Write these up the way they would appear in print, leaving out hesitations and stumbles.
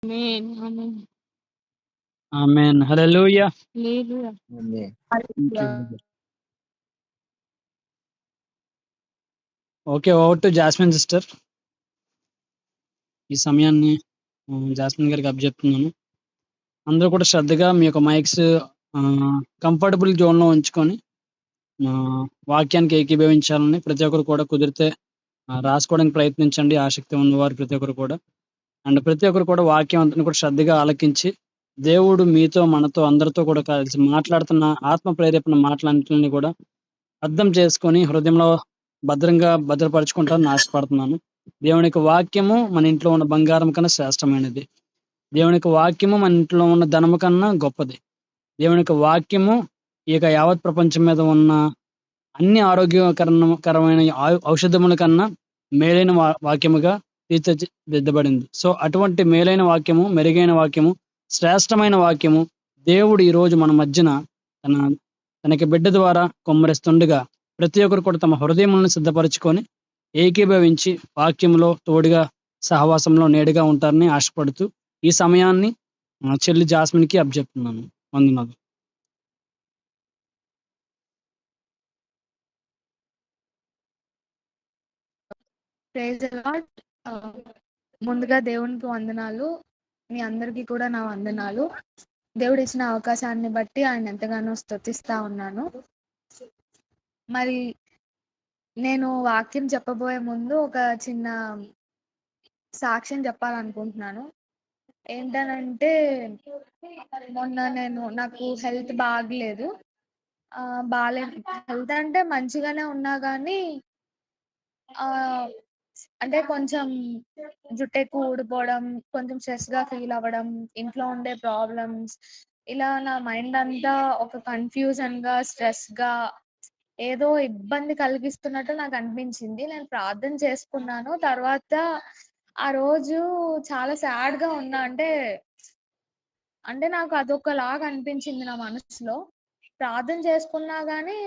Amen. Amen. Amen. Hallelujah. Hallelujah. Amen. Thank you brother. Okay. Over to jasmine sister. ఈ సమయాన్ని jasmine గారికి అప్పజెప్తున్నాను. అందరూ కూడా శ్రద్ధగా మీ యొక్క మైక్స్ కంఫర్టబుల్ జోన్ లో ఉంచుకొని వాక్యానికి ఏకీభవించాలని ప్రతి ఒక్కరు కూడా కుదిరితే రాసుకోవడానికి ప్రయత్నించండి. ఆసక్తి ఉన్నవారు ప్రతి ఒక్కరు కూడా. అండ్ ప్రతి ఒక్కరు కూడా వాక్యం అంతా కూడా శ్రద్ధగా ఆలకించి దేవుడు మీతో మనతో అందరితో కూడా కలిసి మాట్లాడుతున్న ఆత్మ ప్రేరేపణ మాటలన్నింటినీ కూడా అర్థం చేసుకొని హృదయంలో భద్రంగా భద్రపరుచుకుంటారని ఆశపడుతున్నాను. దేవుని యొక్క వాక్యము మన ఇంట్లో ఉన్న బంగారం కన్నా శ్రేష్టమైనది. దేవుని యొక్క వాక్యము మన ఇంట్లో ఉన్న ధనము కన్నా గొప్పది. దేవుని యొక్క వాక్యము ఈ యొక్క యావత్ ప్రపంచం మీద ఉన్న అన్ని ఆరోగ్యకరమైన ఔషధముల కన్నా మేలైన వాక్యముగా తీర్చిదిద్దబడింది. సో అటువంటి మేలైన వాక్యము, మెరుగైన వాక్యము, శ్రేష్టమైన వాక్యము దేవుడు ఈ రోజు మన మధ్యన తనకి బిడ్డ ద్వారా కొమ్మరిస్తుండగా ప్రతి ఒక్కరు కూడా తమ హృదయములను సిద్ధపరచుకొని ఏకీభవించి వాక్యంలో తోడుగా సహవాసంలో నేడుగా ఉంటారని ఆశపడుతూ ఈ సమయాన్ని చెల్లి జాస్మిన్ కి అప్పచెప్తున్నాను. వందనాలు. Praise the lord. ముందుగా దేవునికి వందనాలు. మీ అందరికీ కూడా నా వందనాలు. దేవుడు ఇచ్చిన అవకాశాన్ని బట్టి ఆయన ఎంతగానో స్తుతిస్తా ఉన్నాను. మరి నేను వాక్యం చెప్పబోయే ముందు ఒక చిన్న సాక్ష్యం చెప్పాలనుకుంటున్నాను. ఏంటనంటే మొన్న నాకు హెల్త్ బాగలేదు. హెల్త్ అంటే మంచిగానే ఉన్నా కానీ అంటే కొంచెం జుట్టు ఎక్కువ ఊడిపోవడం, కొంచెం స్ట్రెస్ గా ఫీల్ అవ్వడం, ఇంట్లో ఉండే ప్రాబ్లమ్స్, ఇలా నా మైండ్ అంతా ఒక కన్ఫ్యూజన్ గా, స్ట్రెస్ గా, ఏదో ఇబ్బంది కలిగిస్తున్నట్టు నాకు అనిపించింది. నేను ప్రార్థన చేసుకున్నాను. తర్వాత ఆ రోజు చాలా సాడ్ గా ఉన్నా. అంటే నాకు అదొకలాగా అనిపించింది నా మనసులో. ప్రార్థన చేసుకున్నా గానీ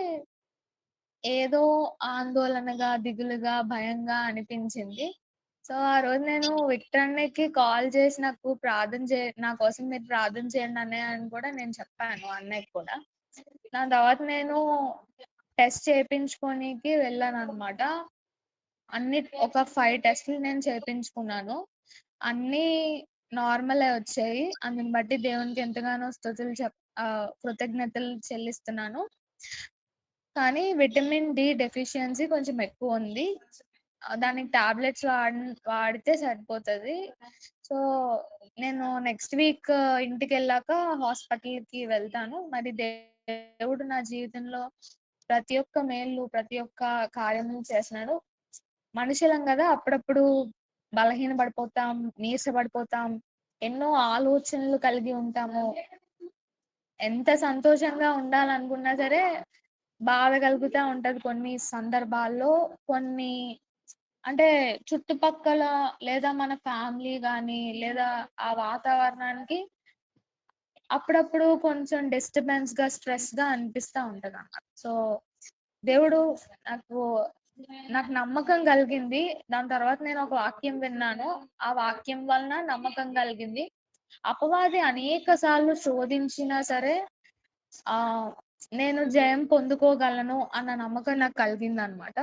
ఏదో ఆందోళనగా, దిగులుగా, భయంగా అనిపించింది. సో ఆ రోజు నేను విక్టర్ అన్నయ్యకి కాల్ చేసి నా కోసం మీరు ప్రార్థన చేయండి అన్నయ్య అని కూడా నేను చెప్పాను అన్నయ్యకి కూడా. దాని తర్వాత నేను టెస్ట్ చేయించుకోనికి వెళ్ళాను అనమాట. ఒక 5 టెస్టులు నేను చేయించుకున్నాను. అన్ని నార్మలే వచ్చాయి. అందుని బట్టి దేవునికి ఎంతగానో కృతజ్ఞతలు చెల్లిస్తున్నాను. కానీ విటమిన్ డి డెఫిషియన్సీ కొంచెం ఎక్కువ ఉంది. దానికి టాబ్లెట్స్ వాడితే సరిపోతుంది. సో నేను నెక్స్ట్ వీక్ ఇంటికి వెళ్ళాక హాస్పిటల్కి వెళ్తాను. మరి దేవుడు నా జీవితంలో ప్రతి ఒక్క మేలు, ప్రతి ఒక్క కార్యము చేస్తున్నాడు. మనుషులం కదా, అప్పుడప్పుడు బలహీన పడిపోతాం, నీరస పడిపోతాం, ఎన్నో ఆలోచనలు కలిగి ఉంటాము. ఎంత సంతోషంగా ఉండాలనుకున్నా సరే బాధ కలుగుతూ ఉంటది కొన్ని సందర్భాల్లో. కొన్ని అంటే చుట్టుపక్కల లేదా మన ఫ్యామిలీ కానీ లేదా ఆ వాతావరణానికి అప్పుడప్పుడు కొంచెం డిస్టర్బెన్స్ గా, స్ట్రెస్ గా అనిపిస్తూ ఉంటది అన్నమాట. సో దేవుడు నాకు నాకు నమ్మకం కలిగింది. దాని తర్వాత నేను ఒక వాక్యం విన్నాను. ఆ వాక్యం వలన నమ్మకం కలిగింది. అపవాది అనేక సార్లు శోధించినా సరే నేను జయం పొందుకోగలను అన్న నమ్మకం నాకు కలిగింది అనమాట.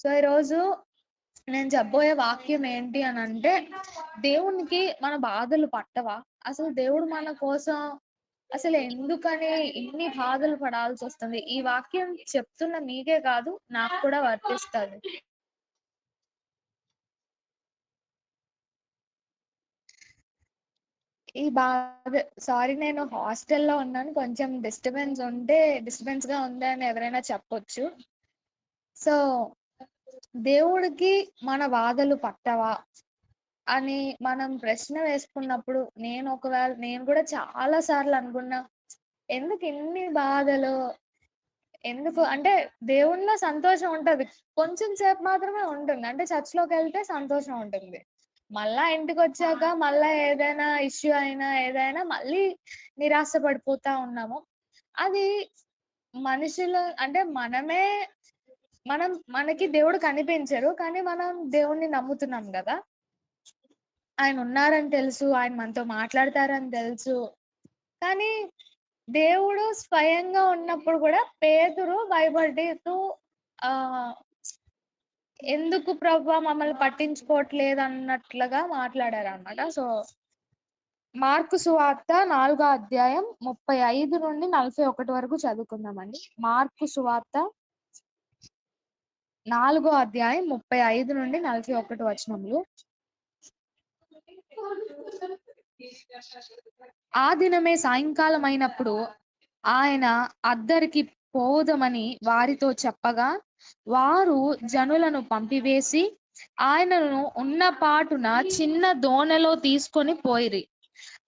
సో ఈరోజు నేను చెప్పబోయే వాక్యం ఏంటి అని అంటే, దేవునికి మన బాధలు పట్టవా? అసలు దేవుడు మన కోసం అసలు ఎందుకని ఇన్ని బాధలు పడాల్సి వస్తుంది? ఈ వాక్యం చెప్తున్న మీకే కాదు, నాకు కూడా వర్తిస్తుంది. ఈ బాధ సారీ, నేను హాస్టల్లో ఉన్నాను. కొంచెం డిస్టర్బెన్స్ గా ఉందని ఎవరైనా చెప్పొచ్చు. సో దేవుడికి మన బాధలు పట్టవా అని మనం ప్రశ్న వేసుకున్నప్పుడు నేను కూడా చాలా సార్లు అనుకున్నా, ఎందుకు ఇన్ని బాధలు, ఎందుకు అంటే దేవుళ్ళో సంతోషం ఉంటది, కొంచెం సేపు మాత్రమే ఉంటుంది. అంటే చర్చ్లోకి వెళ్తే సంతోషం ఉంటుంది, మళ్ళా ఇంటికి వచ్చాక మళ్ళా ఏదైనా ఇష్యూ అయినా ఏదైనా మళ్ళీ నిరాశ పడిపోతా ఉన్నాము. అది మనుషులు అంటే మనకి దేవుడు కనిపించరు, కానీ మనం దేవుణ్ణి నమ్ముతున్నాం కదా. ఆయనున్నారని తెలుసు. ఆయన మనతో మాట్లాడతారని తెలుసు. కానీ దేవుడు స్వయంగా ఉన్నప్పుడు గూడా పేతురు భయపడుతూ ఆహ్, ఎందుకు ప్రభువా మమ్మల్ని పట్టించుకోవట్లేదన్నట్లుగా మాట్లాడారనమాట. సో, మార్కు సువార్త 4 అధ్యాయం 35-41 వరకు చదువుకుందామండి. మార్కు సువార్త 4 అధ్యాయం 35-41 వచనములు. ఆ దినమే సాయంకాలమైనప్పుడు ఆయన అద్దరికి పోవుదమని వారితో చెప్పగా, వారు జనులను పంపివేసి, ఆయనను ఉన్న పాటున చిన్న దోణిలో తీసుకొని పోయిరి.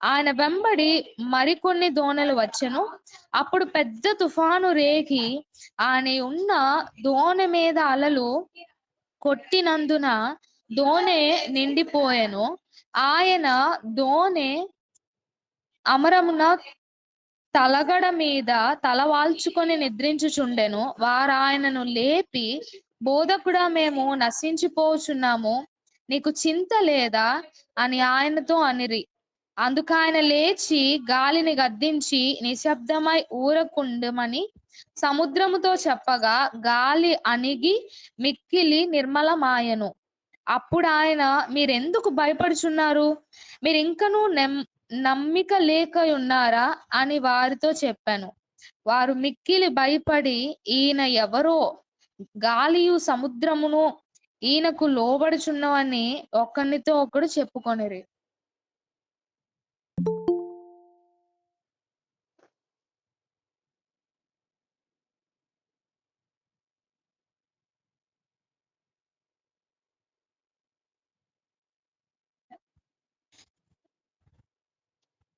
ఆయన వెంబడి మరికొన్ని దోణిలు వచ్చెను. అప్పుడు పెద్ద తుఫాను రేగి, ఆయన ఉన్న దోణి మీద అలలు కొట్టినందున దోణి నిండిపోయెను. ఆయన దోణి అమరమున తలగడ మీద తలవాల్చుకొని నిద్రించుచుండెను. వారాయనను లేపి, బోధకుడా మేము నశించిపోచున్నాము. నీకు చింత లేదా? అని ఆయనతో అనిరి. అందుకాయన లేచి గాలిని గద్దించి నిశ్శబ్దమై ఊరకుండుమని సముద్రముతో చెప్పగా, గాలి అణిగి మిక్కిలి నిర్మలమాయెను. అప్పుడాయన మీరెందుకు భయపడుచున్నారు? మీరింకనూ నమ్మిక లేకయున్నారా? అని వారితో చెప్పాను. వారు మిక్కిలి భయపడి, ఈయన ఎవరో, గాలియు సముద్రమును ఈయనకు లోబడుచున్నవని ఒకనితో ఒకడు చెప్పుకొనిరి.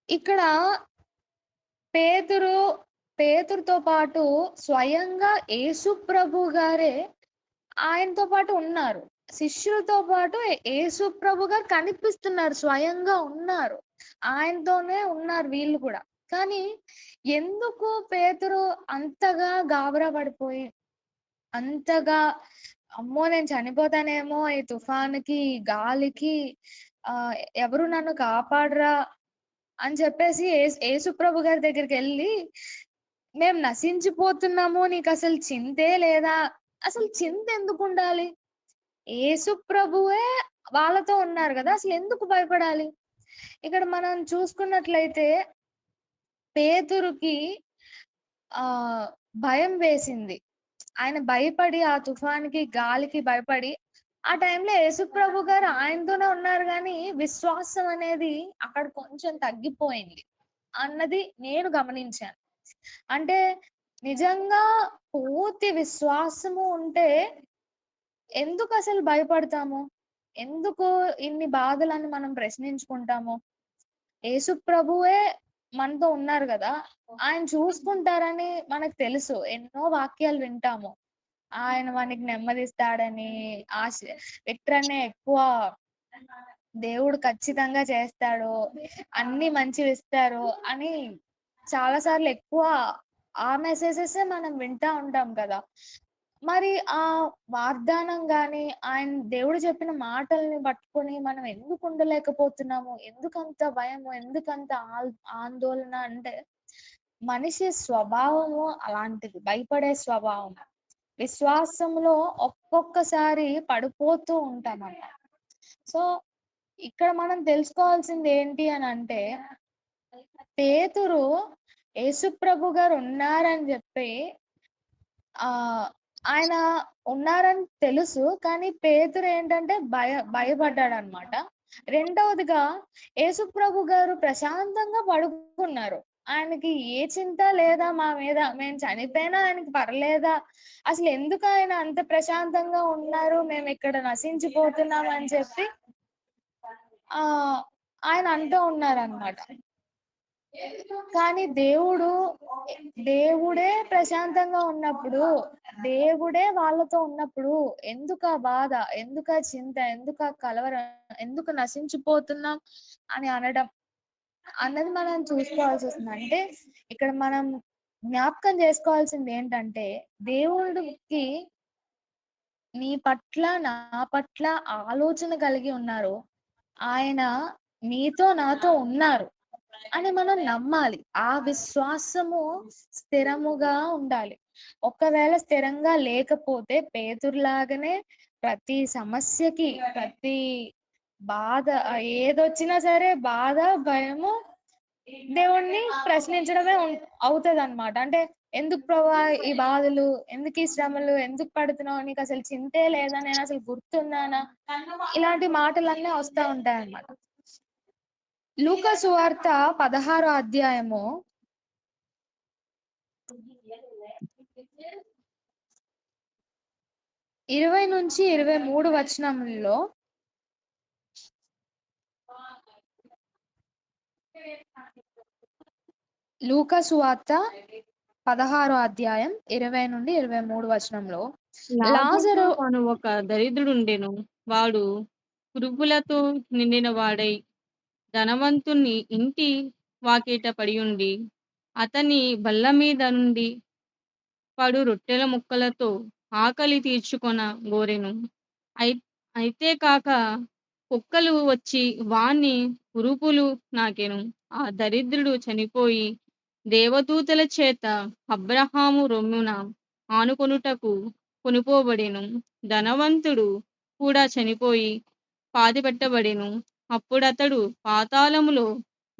ఇక్కడ పేతురు పేతురుతో పాటు స్వయంగా యేసు ప్రభు గారే ఆయనతో పాటు ఉన్నారు. శిష్యులతో పాటు యేసు ప్రభు గారు కనిపిస్తున్నారు. స్వయంగా ఉన్నారు. ఆయనతోనే ఉన్నారు వీళ్ళు కూడా. కానీ ఎందుకు పేతురు అంతగా గాబరా పడిపోయి, అంతగా అమ్మో! నేను చనిపోతానేమో ఈ తుఫానుకి, ఈ గాలికి ఆహ్, ఎవరు నన్ను కాపాడరా అని చెప్పేసి యేసుప్రభు గారి దగ్గరికెళ్ళి, "మేము నశించిపోతున్నాము. నీకసలు చింతే లేదా?" అసలు చింతెందుకుండాలి? యేసు ప్రభువే వాళ్ళతో ఉన్నారు గదా! అసలెందుకు భయపడాలి? ఇక్కడ మనం చూసుకున్నట్లయితే పేతురుకి ఆహ్, భయం వేసింది. ఆయన భయపడి ఆ తుఫాన్‌కి, గాలికి భయపడి ఆ టైంలో యేసుప్రభు గారు ఆయనతోనే ఉన్నారు గానీ, విశ్వాసం అనేది అక్కడ కొంచెం తగ్గిపోయింది అన్నది నేను గమనించాను. అంటే నిజంగా పూర్తి విశ్వాసము ఉంటే ఎందుకసలు భయపడతాము? ఎందుకు ఇన్ని బాధలని మనం ప్రశ్నించుకుంటాము? యేసు ప్రభువే మనతో ఉన్నారు గదా! ఆయన చూసుకుంటారని మనకు తెలుసు. ఎన్నో వాక్యాలు వింటాము. ఆయన మనకి నెమ్మదిస్తాడని, ఆశ విక్టరనే ఎక్కువ దేవుడు ఖచ్చితంగా చేస్తాడు. అన్నీ మంచివిస్తారు అని చాలా సార్లు ఎక్కువ ఆ మెసేజెసే మనం వింటా ఉంటాం కదా! మరి ఆ వాగ్దానం గాని, ఆయన దేవుడు చెప్పిన మాటల్ని పట్టుకొని మనం ఎందుకు ఉండలేకపోతున్నాము? ఎందుకంత భయము? ఎందుకంత ఆందోళన అంటే, మనిషి స్వభావము అలాంటిది. భయపడే స్వభావం. విశ్వాసంలో ఒక్కొక్కసారి పడిపోతూ ఉంటామన్నమాట. సో, ఇక్కడ మనం తెలుసుకోవాల్సింది ఏంటి అనంటే, పేతురు యేసుప్రభు గారు ఉన్నారని జెప్పి ఆహ్, ఆయన ఉన్నారని తెలుసు. కానీ పేతురేంటంటే భయపడ్డాడన్నమాట. రెండవదిగా యేసుప్రభు గారు ప్రశాంతంగా పడుకున్నారు. ఆయనకి ఏ చింత లేదా మా మీద. మేము చనిపోయినా ఆయనకి పర్లేదా? అసలెందుకు ఆయన అంత ప్రశాంతంగా ఉన్నారు? మేమిక్కడ నశించిపోతున్నాం అని చెప్పి ఆహ్, ఆయన అంటూ ఉన్నారన్నమాట. కానీ దేవుడే ప్రశాంతంగా ఉన్నప్పుడు, దేవుడే వాళ్ళతో ఉన్నప్పుడు ఎందుకా బాధ? ఎందుకా చింత? ఎందుకా కలవరం? ఎందుకు నశించిపోతున్నాం అని అనడం అన్నది మనం చూసుకోవాల్సొస్తుంది. అంటే ఇక్కడ మనం జ్ఞాపకం చేసుకోవాల్సిందేంటంటే, దేవుడికి నీ పట్ల, నా పట్ల ఆలోచన కలిగి ఉన్నారు. ఆయన నీతో నాతో ఉన్నారు అని మనం నమ్మాలి. ఆ విశ్వాసము స్థిరముగా ఉండాలి. ఒకవేళ స్థిరంగా లేకపోతే పేతురులాగానే ప్రతి సమస్యకి, ప్రతి బాధ ఏదొచ్చినా సరే బాధ, భయము దేవుడిని ప్రశ్నించడమే అవుతదనమాట. అంటే ఎందుకు ప్రభా ఈ బాధలు? ఎందుకు ఈ శ్రమలు? ఎందుకు పడుతున్నావు? నీకసలు చింతే లేదా? నేనసలు గుర్తున్నానా? ఇలాంటి మాటలన్నీ వస్తా ఉంటాయన్నమాట. లూకా సువార్త 16 అధ్యాయము 20-23 వచనముల్లో లూకా సువార్త 16 అధ్యాయం 20-23 వచనంలో లాజరుకు లాజరు అను ఒక దరిద్రుడుండెను. వాడు కురుపులతో నిండిన వాడై ధనవంతుని ఇంటి వాకిట పడియుండి, అతని బల్ల మీద నుండి పడు రొట్టెల ముక్కలతో ఆకలి తీర్చుకొన గోరెను. అయి అయితే కాక కుక్కలు వచ్చి వాణ్ణి కురుపులు నాకెను. ఆ దరిద్రుడు చనిపోయి దేవదూతల చేత అబ్రహాము రొమ్మున ఆనుకొనుటకు కొనుపోబడెను. ధనవంతుడు కూడా చనిపోయి పాతిపెట్టబడెను. అప్పుడతడు పాతాళములో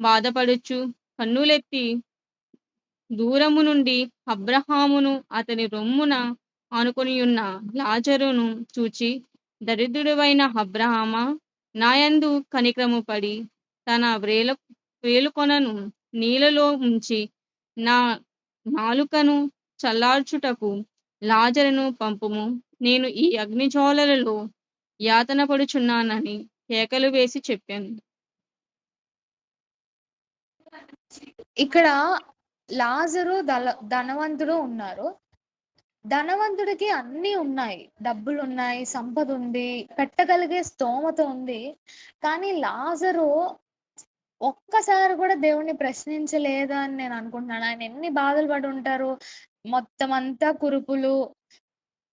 బాధపడుచు కన్నులెత్తి దూరము నుండి అబ్రహామును అతని రొమ్మున ఆనుకొనియున్న లాజరును చూచి, దరిద్రుడవైన అబ్రహామా, నాయందు కనికరము పడి తన వేలుకొనను నీళ్లలో ముంచి నా నాలుకను చల్లార్చుటకు లాజరును పంపుము. నేను ఈ అగ్నిజ్వాలలలో యాతన పడుచున్నానని కేకలు వేసి చెప్పాను. ఇక్కడ లాజరు ధనవంతుడు ఉన్నారు. ధనవంతుడికి అన్నీ ఉన్నాయి. డబ్బులున్నాయి, సంపద ఉంది, పెట్టగలిగే స్తోమత ఉంది. కానీ లాజరు ఒక్కసారి కూడా దేవుణ్ణి ప్రశ్నించలేదు అని నేను అనుకుంటున్నాను. ఆయన ఎన్ని బాధలు పడి ఉంటారు. మొత్తం అంతా కురుపులు,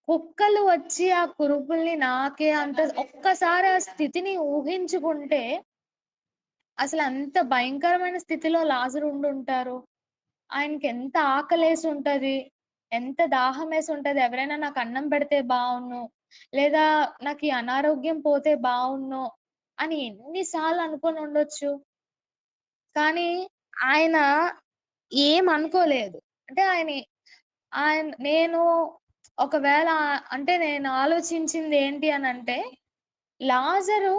కుక్కలు వచ్చి ఆ కురుపుల్ని నాకే అంత ఒక్కసారి ఆ స్థితిని ఊహించుకుంటే అసలు అంత భయంకరమైన స్థితిలో లాజరు ఉండుంటారు. ఆయనకెంత ఆకలేసుంటది. ఎంత దాహమేసుంటది. ఎవరైనా నాకు అన్నం పెడితే బావున్ను. లేదా నాకు ఈ అనారోగ్యం పోతే బావున్ను అని ఎన్ని సార్లు అనుకోనుండొచ్చు. కానీ ఆయన ఏమనుకోలేదు. అంటే నేను ఒకవేళ అంటే నేను ఆలోచించింది ఏంటి అనంటే, లాజరు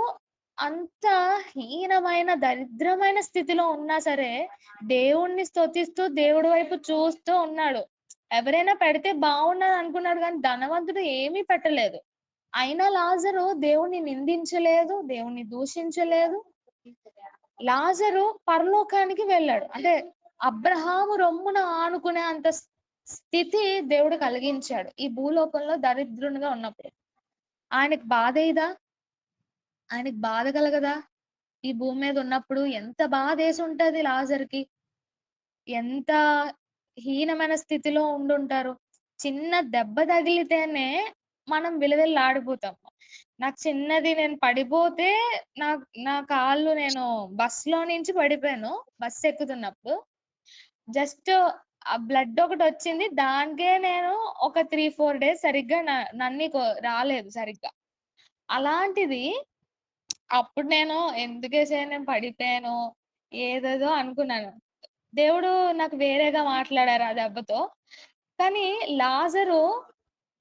అంత హీనమైన, దరిద్రమైన స్థితిలో ఉన్నా సరే, దేవుణ్ణి స్తుతిస్తూ, దేవుడి వైపు చూస్తూ ఉన్నాడు. ఎవరైనా పెడితే బావున్నదనుకున్నాడు గానీ, ధనవంతుడు ఏమీ పెట్టలేదు. అయినా లాజరు దేవుణ్ణి నిందించలేదు, దేవుణ్ణి దూషించలేదు. లాజరు పరలోకానికి వెళ్ళాడు. అంటే అబ్రహాము రొమ్మున ఆనుకునే అంత స్థితి దేవుడు కలిగించాడు. ఈ భూలోకంలో దరిద్రునిగా ఉన్నప్పుడు. ఆయనకి బాధేయదా? ఆయనకి బాధ కలగదా? ఈ భూమి మీద ఉన్నప్పుడు ఎంత బాధేసుంటది లాజర్‌కి. ఎంత హీనమైన స్థితిలో ఉండుంటారు. చిన్న దెబ్బ తగిలితేనే మనం విలవిల్లాడిపోతాం. నాకు చిన్నది నేను పడిపోతే నా నా కాళ్ళు నేను బస్‌లో నుంచి పడిపోయాను. బస్ ఎక్కుతున్నప్పుడు. జస్ట్ ఆ బ్లడ్ ఒకటొచ్చింది. దానికే నేను ఒక 3, 4 డేస్ సరిగ్గా నన్నీకో రాలేదు సరిగ్గా. అలాంటిది అప్పుడు నేను ఎందుకేసేయ నేను పడిపోయాను. ఏదేదో అనుకున్నాను. దేవుడు నాకు వేరేగా మాట్లాడారు ఆ దెబ్బతో. కానీ లాజరు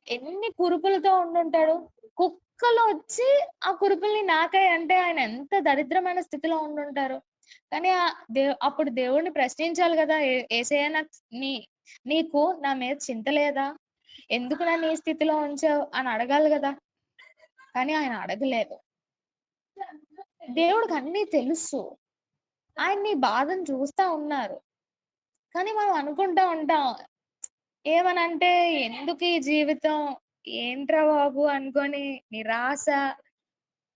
ఎన్ని కురుపులతో ఉండుంటాడు. కుక్కలొచ్చి ఆ కురుపుల్ని నాకాయి అంటే ఆయన ఎంత దరిద్రమైన స్థితిలో ఉండుంటారు. కానీ అప్పుడు దేవుడిని ప్రశ్నించాలి గదా! యేసయ్య నీ నీకు నా మీద చింత లేదా? ఎందుకు నన్ను ఈ స్థితిలో ఉంచావు అని అడగాలి గదా! కానీ ఆయన అడగలేదు. దేవుడికి అన్నీ తెలుసు. ఆయన నీ బాధను చూస్తా ఉన్నారు. కానీ మనం అనుకుంటా ఉంటాం. ఏమనంటే ఎందుకీ జీవితం? ఏంట్రా బాబు! అనుకోని నిరాశ,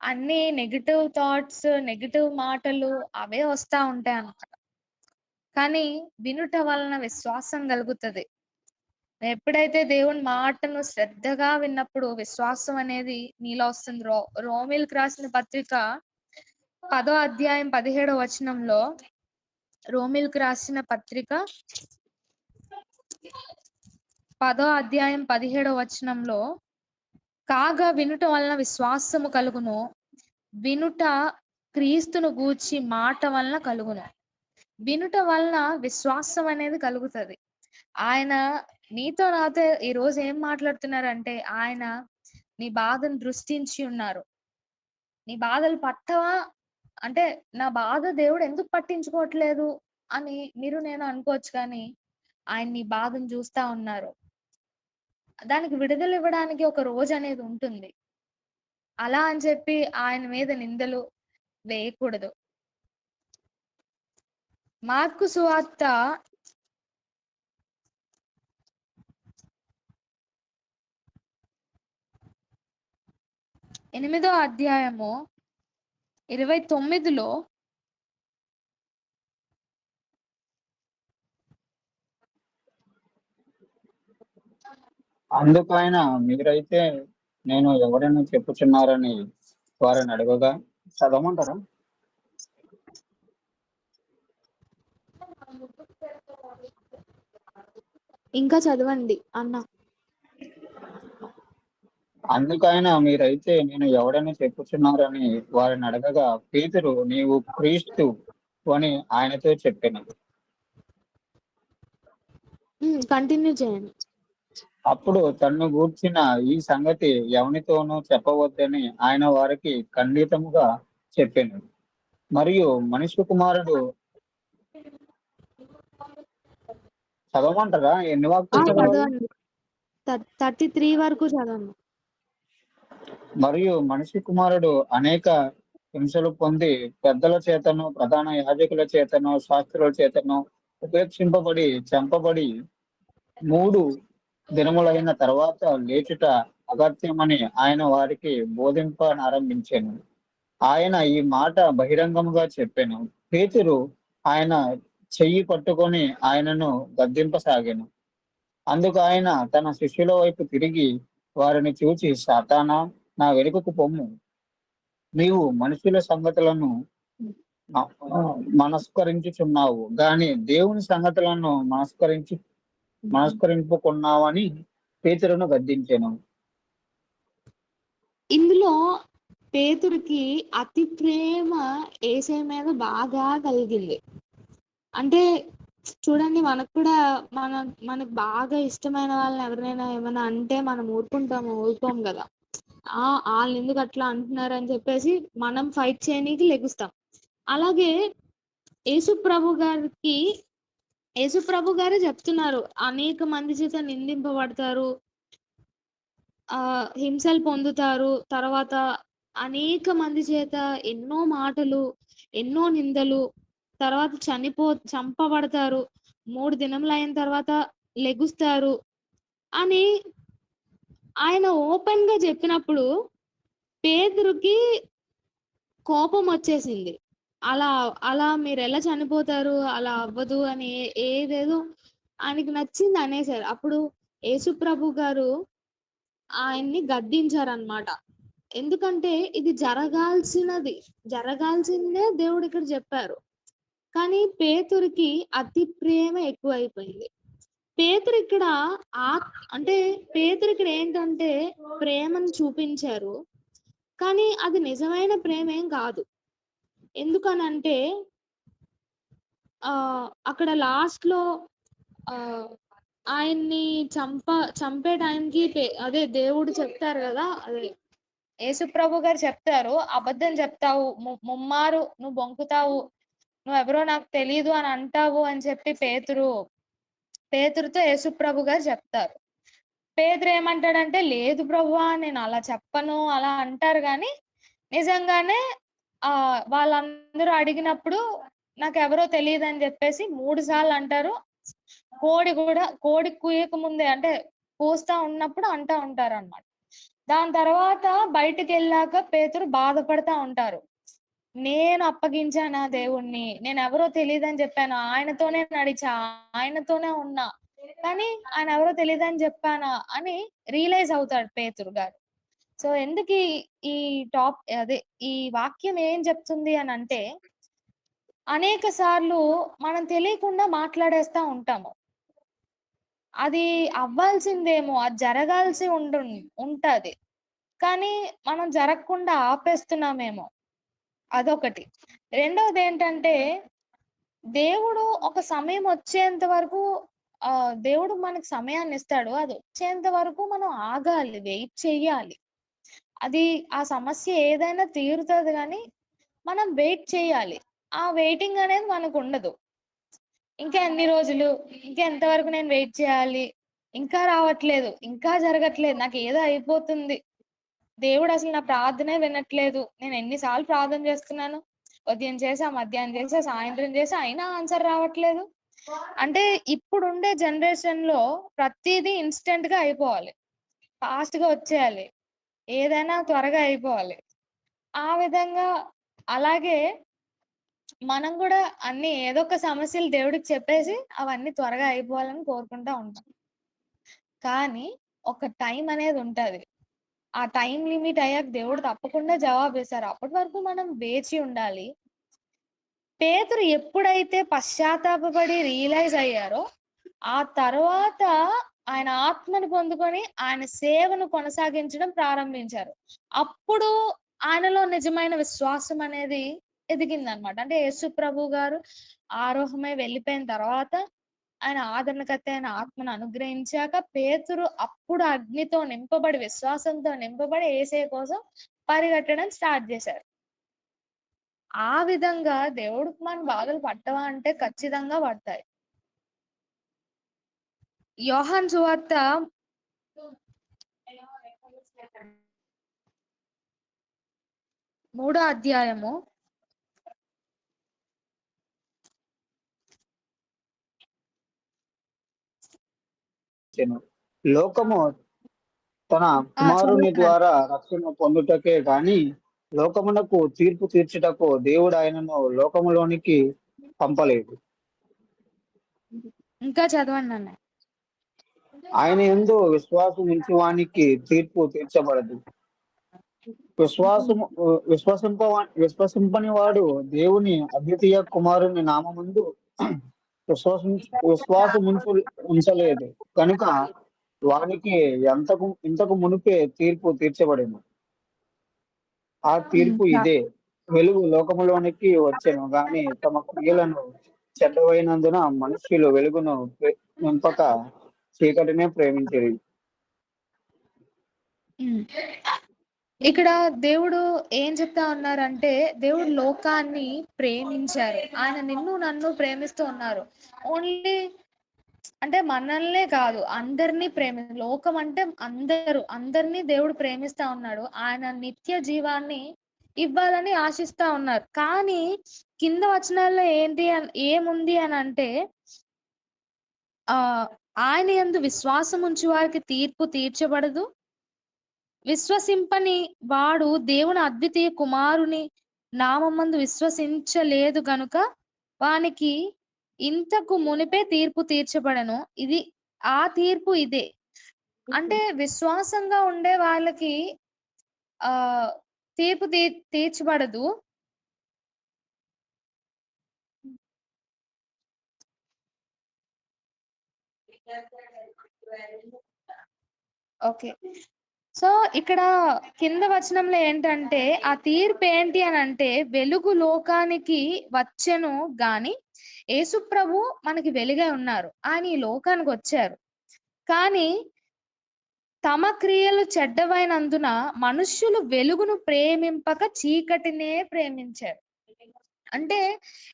అన్నీ నెగెటివ్ థాట్స్, నెగెటివ్ మాటలు అవే వస్తా ఉంటాయన్నమాట. కానీ వినుట వలన విశ్వాసం కలుగుతది. ఎప్పుడైతే దేవుని మాటను శ్రద్ధగా విన్నప్పుడు విశ్వాసం అనేది నీలో వస్తుంది. రోమీయులకు రాసిన పత్రిక 10వ అధ్యాయం 17వ వచనంలో రోమిల్కి రాసిన పత్రిక 10వ అధ్యాయం 17వ వచనంలో కాగా వినుట వలన విశ్వాసము కలుగును, వినుట క్రీస్తును గూర్చి మాట వలన కలుగును. వినుట వలన విశ్వాసం అనేది కలుగుతుంది. ఆయన నీతో నాతో ఈ రోజు ఏం మాట్లాడుతున్నారంటే, ఆయన నీ బాధను దృష్టించి ఉన్నారు. నీ బాధలు పట్టవా అంటే, నా బాధ దేవుడు ఎందుకు పట్టించుకోవట్లేదు అని మీరు నేను అనుకోవచ్చు, కానీ ఆయన నీ బాధను చూస్తా ఉన్నారు. దానికి విడుదల ఇవ్వడానికి ఒక రోజు అనేది ఉంటుంది. అలా అని చెప్పి ఆయన మీద నిందలు వేయకూడదు. మార్కు సువార్త 8వ అధ్యాయము 29లో అందుకు ఆయన, మీరైతే నేను ఎవరైనా చెప్పుచున్నారని వారిని అడగగా, చదవమంటారా? ఇంకా చదవండి అన్న. అందుకు ఆయన, మీరైతే నేను ఎవరైనా చెప్పుచున్నారని వారిని అడగగా, పేతురు, నీవు క్రీస్తు అని ఆయనతో చెప్పాను. కంటిన్యూ చేయండి. అప్పుడు తన్ను గూర్చిన ఈ సంగతి ఎవనితోనూ చెప్పవద్దని ఆయన వారికి ఖండితముగా చెప్పాను. మరియు మనిషి కుమారుడు, చదవమంటారా? ఎన్ని వాక్యాలు చదవాలి? చదవండి. 33 వరకు చదవండి. మరియు మనిషి కుమారుడు అనేక హింసలు పొంది పెద్దల చేతను, ప్రధాన యాజకుల చేతను, శాస్త్రుల చేతను ఉపేక్షింపబడి, చంపబడి 3 దినములైన తర్వాత లేచుట అగత్యమని ఆయన వారికి బోధింపనారంభించాను. ఆయన ఈ మాట బహిరంగముగా చెప్పాను. పేతురు ఆయన చెయ్యి పట్టుకొని ఆయనను గద్దింపసాగాను. అందుకు ఆయన తన శిష్యుల వైపు తిరిగి వారిని చూచి, సాతానా, నా వెనుకకు పొమ్ము. నీవు మనుషుల సంగతులను మనస్కరించుచున్నావు గాని దేవుని సంగతులను మనస్కరింపుకున్నావని పేతురును గద్దించాను. ఇందులో పేతురుకి అతి ప్రేమ యేసయ్య మీద బాగా కలిగింది. అంటే చూడండి, మనకు కూడా మనకు బాగా ఇష్టమైన వాళ్ళని ఎవరినైనా ఏమైనా అంటే మనం ఊరుకోం కదా. వాళ్ళు ఎందుకు అట్లా అంటున్నారు అని చెప్పేసి మనం ఫైట్ చేయనీకి లెగుస్తాం. అలాగే యేసు ప్రభు గారే చెప్తున్నారు, అనేక మంది చేత నిందింపబడతారు, హింసలు పొందుతారు, తర్వాత అనేక మంది చేత ఎన్నో మాటలు, ఎన్నో నిందలు, తర్వాత చంపబడతారు, 3 దినములు అయిన తర్వాత లెగుస్తారు అని ఆయన ఓపెన్ గా చెప్పినప్పుడు పేతురుకి కోపం వచ్చేసింది. అలా మీరు ఎలా చనిపోతారు, అలా అవ్వదు అని ఏదేదో ఆయనకి నచ్చింది అనేసారు. అప్పుడు యేసుప్రభు గారు ఆయన్ని గద్దించారనమాట. ఎందుకంటే ఇది జరగాల్సిందే దేవుడు ఇక్కడ చెప్పారు. కానీ పేతురుకి అతి ప్రేమ ఎక్కువైపోయింది. పేతురు ఇక్కడ ఏంటంటే ప్రేమను చూపించారు, కానీ అది నిజమైన ప్రేమ ఏం కాదు. ఎందుకనంటే అక్కడ లాస్ట్ లో ఆయన్ని చంపే టైంకి అదే దేవుడు చెప్తారు కదా, అదే యేసుప్రభు గారు చెప్తారు, అబద్ధం చెప్తావు, ముమ్మారు నువ్వు బొంకుతావు, నువ్వెవరో నాకు తెలియదు అని అంటావు అని చెప్పి పేతురుతో యేసుప్రభు గారు చెప్తారు. పేతురు ఏమంటాడంటే, లేదు ప్రభువా, నేను అలా చెప్పను, అలా అంటారు. కానీ నిజంగానే వాళ్ళందరూ అడిగినప్పుడు నాకెవరో తెలియదు అని చెప్పేసి 3 సార్లు అంటారు. కోడి కూయక ముందే, అంటే కూస్తా ఉన్నప్పుడు అంటా ఉంటారు అన్నమాట. దాని తర్వాత బయటికి వెళ్ళాక పేతురు బాధపడతా ఉంటారు, నేను అప్పగించానా దేవుణ్ణి, నేను ఎవరో తెలియదని చెప్పాను, ఆయనతోనే నడిచా, ఆయనతోనే ఉన్నా, కానీ ఆయన ఎవరో తెలియదని చెప్పానా అని రియలైజ్ అవుతాడు పేతురు గారు. సో ఎందుకు ఈ అదే ఈ వాక్యం ఏం చెప్తుంది అని అంటే, అనేక సార్లు మనం తెలియకుండా మాట్లాడేస్తా ఉంటాము. అది అవ్వాల్సిందేమో, అది జరగాల్సి ఉంటది. కానీ మనం జరగకుండా ఆపేస్తున్నామేమో, అదొకటి. రెండోదేంటంటే, దేవుడు ఒక సమయం వచ్చేంత వరకు దేవుడు మనకు సమయాన్నిస్తాడు. అది వచ్చేంత వరకు మనం ఆగాలి, వెయిట్ చెయ్యాలి. అది ఆ సమస్య ఏదైనా తీరుతది గానీ, మనం వెయిట్ చేయాలి. ఆ వెయిటింగ్ అనేది మనకుండదు. ఇంకా ఎన్ని రోజులు? ఇంకా ఎంతవరకు నేను వెయిట్ చేయాలి? ఇంకా రావట్లేదు. ఇంకా జరగట్లేదు. నాకేదో అయిపోతుంది. దేవుడసలు నా ప్రార్థనే వినట్లేదు. నేను ఎన్ని సార్లు ప్రార్థన చేస్తున్నాను. ఉదయం చేశా, మధ్యాహ్నం చేశా, సాయంత్రం చేశా అయినా ఆన్సర్ రావట్లేదు. అంటే ఇప్పుడుండే జనరేషన్‌లో ప్రతీదీ ఇన్‌స్టంట్‌గా అయిపోవాలి. ఫాస్ట్‌గా వచ్చేయాలి. ఏదైనా త్వరగా అయిపోవాలి. ఆ విధంగా అలాగే మనం గూడా అన్నీ ఏదో ఒక సమస్యలు దేవుడికి చెప్పేసి అవన్నీ త్వరగా అయిపోవాలని కోరుకుంటా ఉంటాం. కానీ ఒక టైం అనేది ఉంటది. ఆ టైం లిమిట్ అయ్యాక దేవుడు తప్పకుండా జవాబిస్తారు. అప్పటి వరకు మనం వేచి ఉండాలి. పేతురు ఎప్పుడైతే పశ్చాత్తాపపడి రియలైజ్ అయ్యారో, ఆ తర్వాత ఆయన ఆత్మను పొందుకొని ఆయన సేవను కొనసాగించడం ప్రారంభించారు. అప్పుడు ఆయనలో నిజమైన విశ్వాసం అనేది ఎదిగిందనమాట. అంటే యేసు ప్రభు గారు ఆరోహమై వెళ్ళిపోయిన తర్వాత ఆయన ఆదరణకర్త అయిన ఆత్మను అనుగ్రహించాక పేతురు అప్పుడు అగ్నితో నింపబడి, విశ్వాసంతో నింపబడి యేసయ్య కోసం పరిగెట్టడం స్టార్ట్ చేశారు. ఆ విధంగా దేవుడికి మన బాధలు పట్టవా అంటే ఖచ్చితంగా పడతాయి. యోహాను సువార్త 3 అధ్యాయము లోకము తన కుమారుని చదువుతున్నాను. ద్వారా రక్షణ పొందుటకే గాని లోకమునకు తీర్పు తీర్చుటకు దేవుడు ఆయనను లోకములోనికి పంపలేదు. ఇంకా చదవండి అన్న. ఆయన యందు విశ్వాసం ఉంచువానికి తీర్పు తీర్చబడదు. విశ్వాసము విశ్వసింపని వాడు దేవుని అద్వితీయ కుమారుని నామముందు విశ్వాసం ఉంచలేదు కనుక వానికి ఇంతకు మునిపే తీర్పు తీర్చబడింది. ఆ తీర్పు ఇదే: వెలుగు లోకములోనికి వచ్చెను గాని తమ క్రియలను చెడ్డవైనందున మనుష్యులు వెలుగును నింపక చీకటినే ప్రేమించిరి. ఇక్కడ దేవుడు ఏం చెప్తా ఉన్నారంటే, దేవుడు లోకాన్ని ప్రేమించారు. ఆయన నిన్ను నన్ను ప్రేమిస్తూ ఉన్నారు. ఓన్లీ అంటే మనల్నే కాదు, అందరినీ లోకం అంటే అందరినీ దేవుడు ప్రేమిస్తా ఉన్నాడు. ఆయన నిత్య జీవాన్ని ఇవ్వాలని ఆశిస్తా ఉన్నారు. కానీ కింద వచనాల్లో ఏముంది అని అంటే, ఆయన యందు విశ్వాసం ఉంచు వారికి తీర్పు తీర్చబడదు. విశ్వసింపని వాడు దేవుని అద్వితీయ కుమారుని నామమందు విశ్వసించలేదు గనుక వానికి ఇంతకు మునిపే తీర్పు తీర్చబడను. ఆ తీర్పు ఇదే. అంటే విశ్వాసంగా ఉండే వాళ్ళకి తీర్పు తీర్చబడదు. ఓకే. సో ఇక్కడ కింద వచనంలో ఏంటంటే, ఆ తీర్పు ఏంటి అని అంటే, వెలుగు లోకానికి వచ్చెను గాని యేసుప్రభు మనకి వెలుగై ఉన్నారు. ఆయన ఈ లోకానికి వచ్చారు. కానీ తమ క్రియలు చెడ్డవైనందున మనుష్యులు వెలుగును ప్రేమింపక చీకటినే ప్రేమించారు. అంటే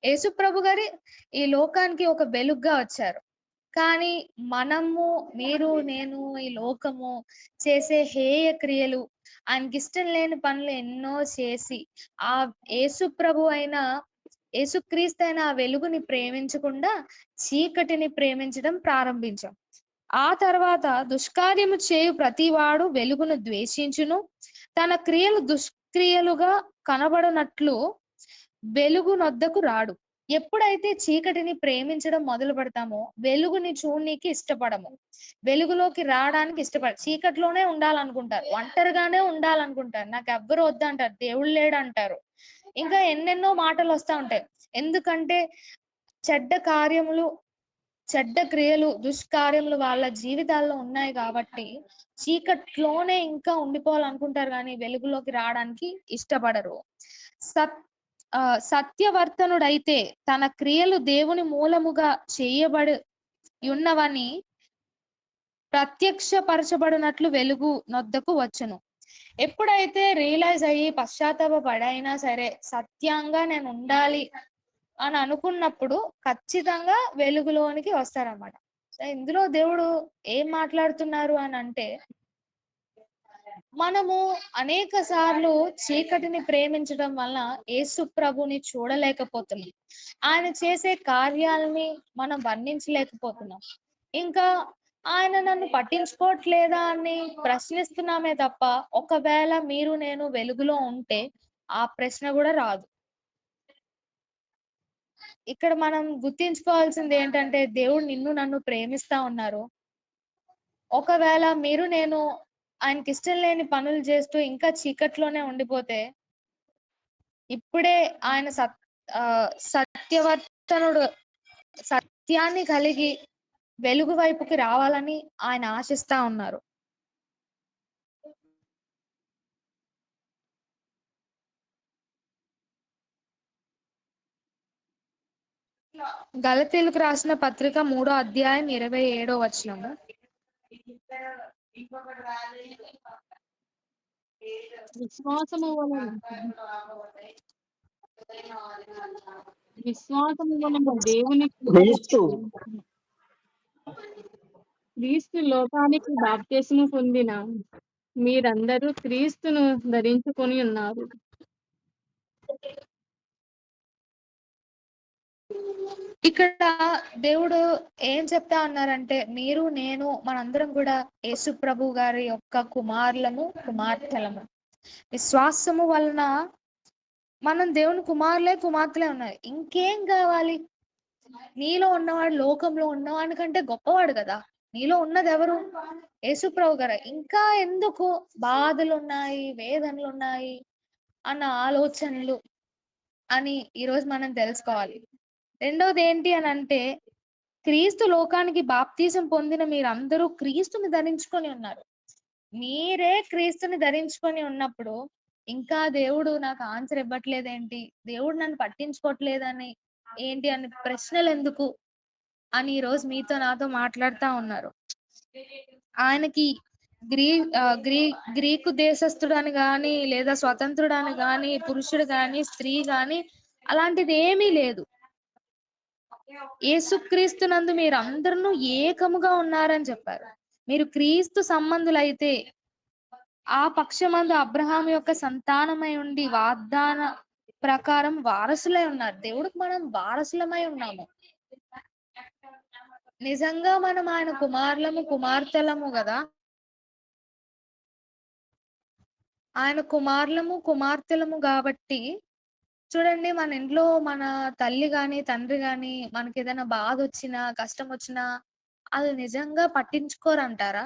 యేసుప్రభు గారు ఈ లోకానికి ఒక వెలుగుగా వచ్చారు. కానీ మీరు, నేను, ఈ లోకము చేసే హేయ క్రియలు, ఆయనకిష్టం లేని పనులు ఎన్నో చేసి, ఆ యేసుక్రీస్తు అయిన ఆ వెలుగుని ప్రేమించకుండా చీకటిని ప్రేమించడం ప్రారంభించాం. ఆ తర్వాత దుష్కార్యము చేయు ప్రతివాడు వెలుగును ద్వేషించును, తన క్రియలు దుష్క్రియలుగా కనబడునట్లు వెలుగు నొద్దకు రాడు. ఎప్పుడైతే చీకటిని ప్రేమించడం మొదలు పెడతామో వెలుగుని చూడనీకి ఇష్టపడము. వెలుగులోకి రావడానికి చీకటిలోనే ఉండాలనుకుంటారు. ఒంటరిగానే ఉండాలనుకుంటారు. నాకెవ్వరు వద్దంటారు. దేవుడు లేడంటారు. ఇంకా ఎన్నెన్నో మాటలొస్తా ఉంటాయి. ఎందుకంటే చెడ్డ కార్యములు, చెడ్డ క్రియలు, దుష్కార్యములు వాళ్ళ జీవితాల్లో ఉన్నాయి కాబట్టి చీకట్లోనే ఇంకా ఉండిపోవాలనుకుంటారు గానీ వెలుగులోకి రావడానికి ఇష్టపడరు. సత్ సత్యవర్తనుడైతే తన క్రియలు దేవుని మూలముగా చేయబడి ఉన్నవని ప్రత్యక్షపరచబడినట్లు వెలుగు నొద్దకు వచ్చును. ఎప్పుడైతే రియలైజ్ అయ్యి పశ్చాత్తాపపడైనా సరే సత్యంగా నేను ఉండాలి అని అనుకున్నప్పుడు ఖచ్చితంగా వెలుగులోనికి వస్తారన్నమాట. సో ఇందులో దేవుడు ఏం మాట్లాడుతున్నారు అని అంటే, మనము అనేక సార్లు చీకటిని ప్రేమించడం వల్ల యేసు ప్రభుని చూడలేకపోతున్నాం. ఆయన చేసే కార్యాలని మనం వర్ణించలేకపోతున్నాం. ఇంకా ఆయన నన్ను పట్టించుకోవట్లేదా అని ప్రశ్నిస్తున్నామే తప్ప, ఒకవేళ మీరు నేను వెలుగులో ఉంటే ఆ ప్రశ్న కూడా రాదు. ఇక్కడ మనం గుర్తించుకోవాల్సింది ఏంటంటే, దేవుడు నిన్ను నన్ను ప్రేమిస్తా ఉన్నారు. ఒకవేళ మీరు నేను ఆయనకి ఇష్టం లేని పనులు చేస్తూ ఇంకా చీకట్లోనే ఉండిపోతే, ఇప్పుడే ఆయన సత్యవర్తనుడు సత్యాన్ని కలిగి వెలుగు వైపుకి రావాలని ఆయన ఆశిస్తా ఉన్నారు. గలతీయులకు రాసిన పత్రిక 3వ అధ్యాయం 27వ వచనము. విశ్వాసము వలన విశ్వాసము వలన దేవుని క్రీస్తు క్రీస్తు లోకానికి బాప్తిస్మము పొందిన మీరందరూ క్రీస్తును ధరించుకొని ఉన్నారు. ఇక్కడ దేవుడు ఏం చెప్తా ఉన్నారంటే, మీరు నేను మనందరం కూడా యేసు ప్రభు గారి యొక్క కుమారులము, కుమార్తెలము. విశ్వాసము వలన మనం దేవుని కుమారులే, కుమార్తెలే ఉన్నాయి. ఇంకేం కావాలి? నీలో ఉన్నవాడు లోకంలో ఉన్నవాడి కంటే గొప్పవాడు కదా. నీలో ఉన్నది ఎవరు? యేసు ప్రభు గారు. ఇంకా ఎందుకు బాధలు ఉన్నాయి, వేదనలు ఉన్నాయి అన్న ఆలోచనలు అని ఈరోజు మనం తెలుసుకోవాలి. రెండవది ఏంటి అని అంటే, క్రీస్తు లోకానికి బాప్తీసం పొందిన మీరందరూ క్రీస్తుని ధరించుకొని ఉన్నారు. మీరే క్రీస్తుని ధరించుకొని ఉన్నప్పుడు ఇంకా దేవుడు నాకు ఆన్సర్ ఇవ్వట్లేదేంటి, దేవుడు నన్ను పట్టించుకోవట్లేదని ఏంటి అని ప్రశ్నలు ఎందుకు అని ఈరోజు మీతో నాతో మాట్లాడుతా ఉన్నారు. ఆయనకి గ్రీకు దేశస్థుడు అని గాని, లేదా స్వతంత్రుడు అని గాని, పురుషుడు గాని, స్త్రీ గాని అలాంటిది ఏమీ లేదు. యేసుక్రీస్తునందు మీరు అందరూ ఏకముగా ఉన్నారని చెప్పారు. మీరు క్రీస్తు సంబంధులైతే ఆ పక్షమందు అబ్రహాం యొక్క సంతానమై ఉండి వాగ్దాన ప్రకారం వారసులై ఉన్నారు. దేవుడికి మనం వారసులమై ఉన్నాము. నిజంగా మనం ఆయన కుమారులము, కుమార్తెలము కదా. ఆయన కుమారులము, కుమార్తెలము కాబట్టి చూడండి, మన ఇంట్లో మన తల్లి గాని, తండ్రి గాని మనకి ఏదైనా బాధ వచ్చినా, కష్టం వచ్చినా అది నిజంగా పట్టించుకోరంటారా?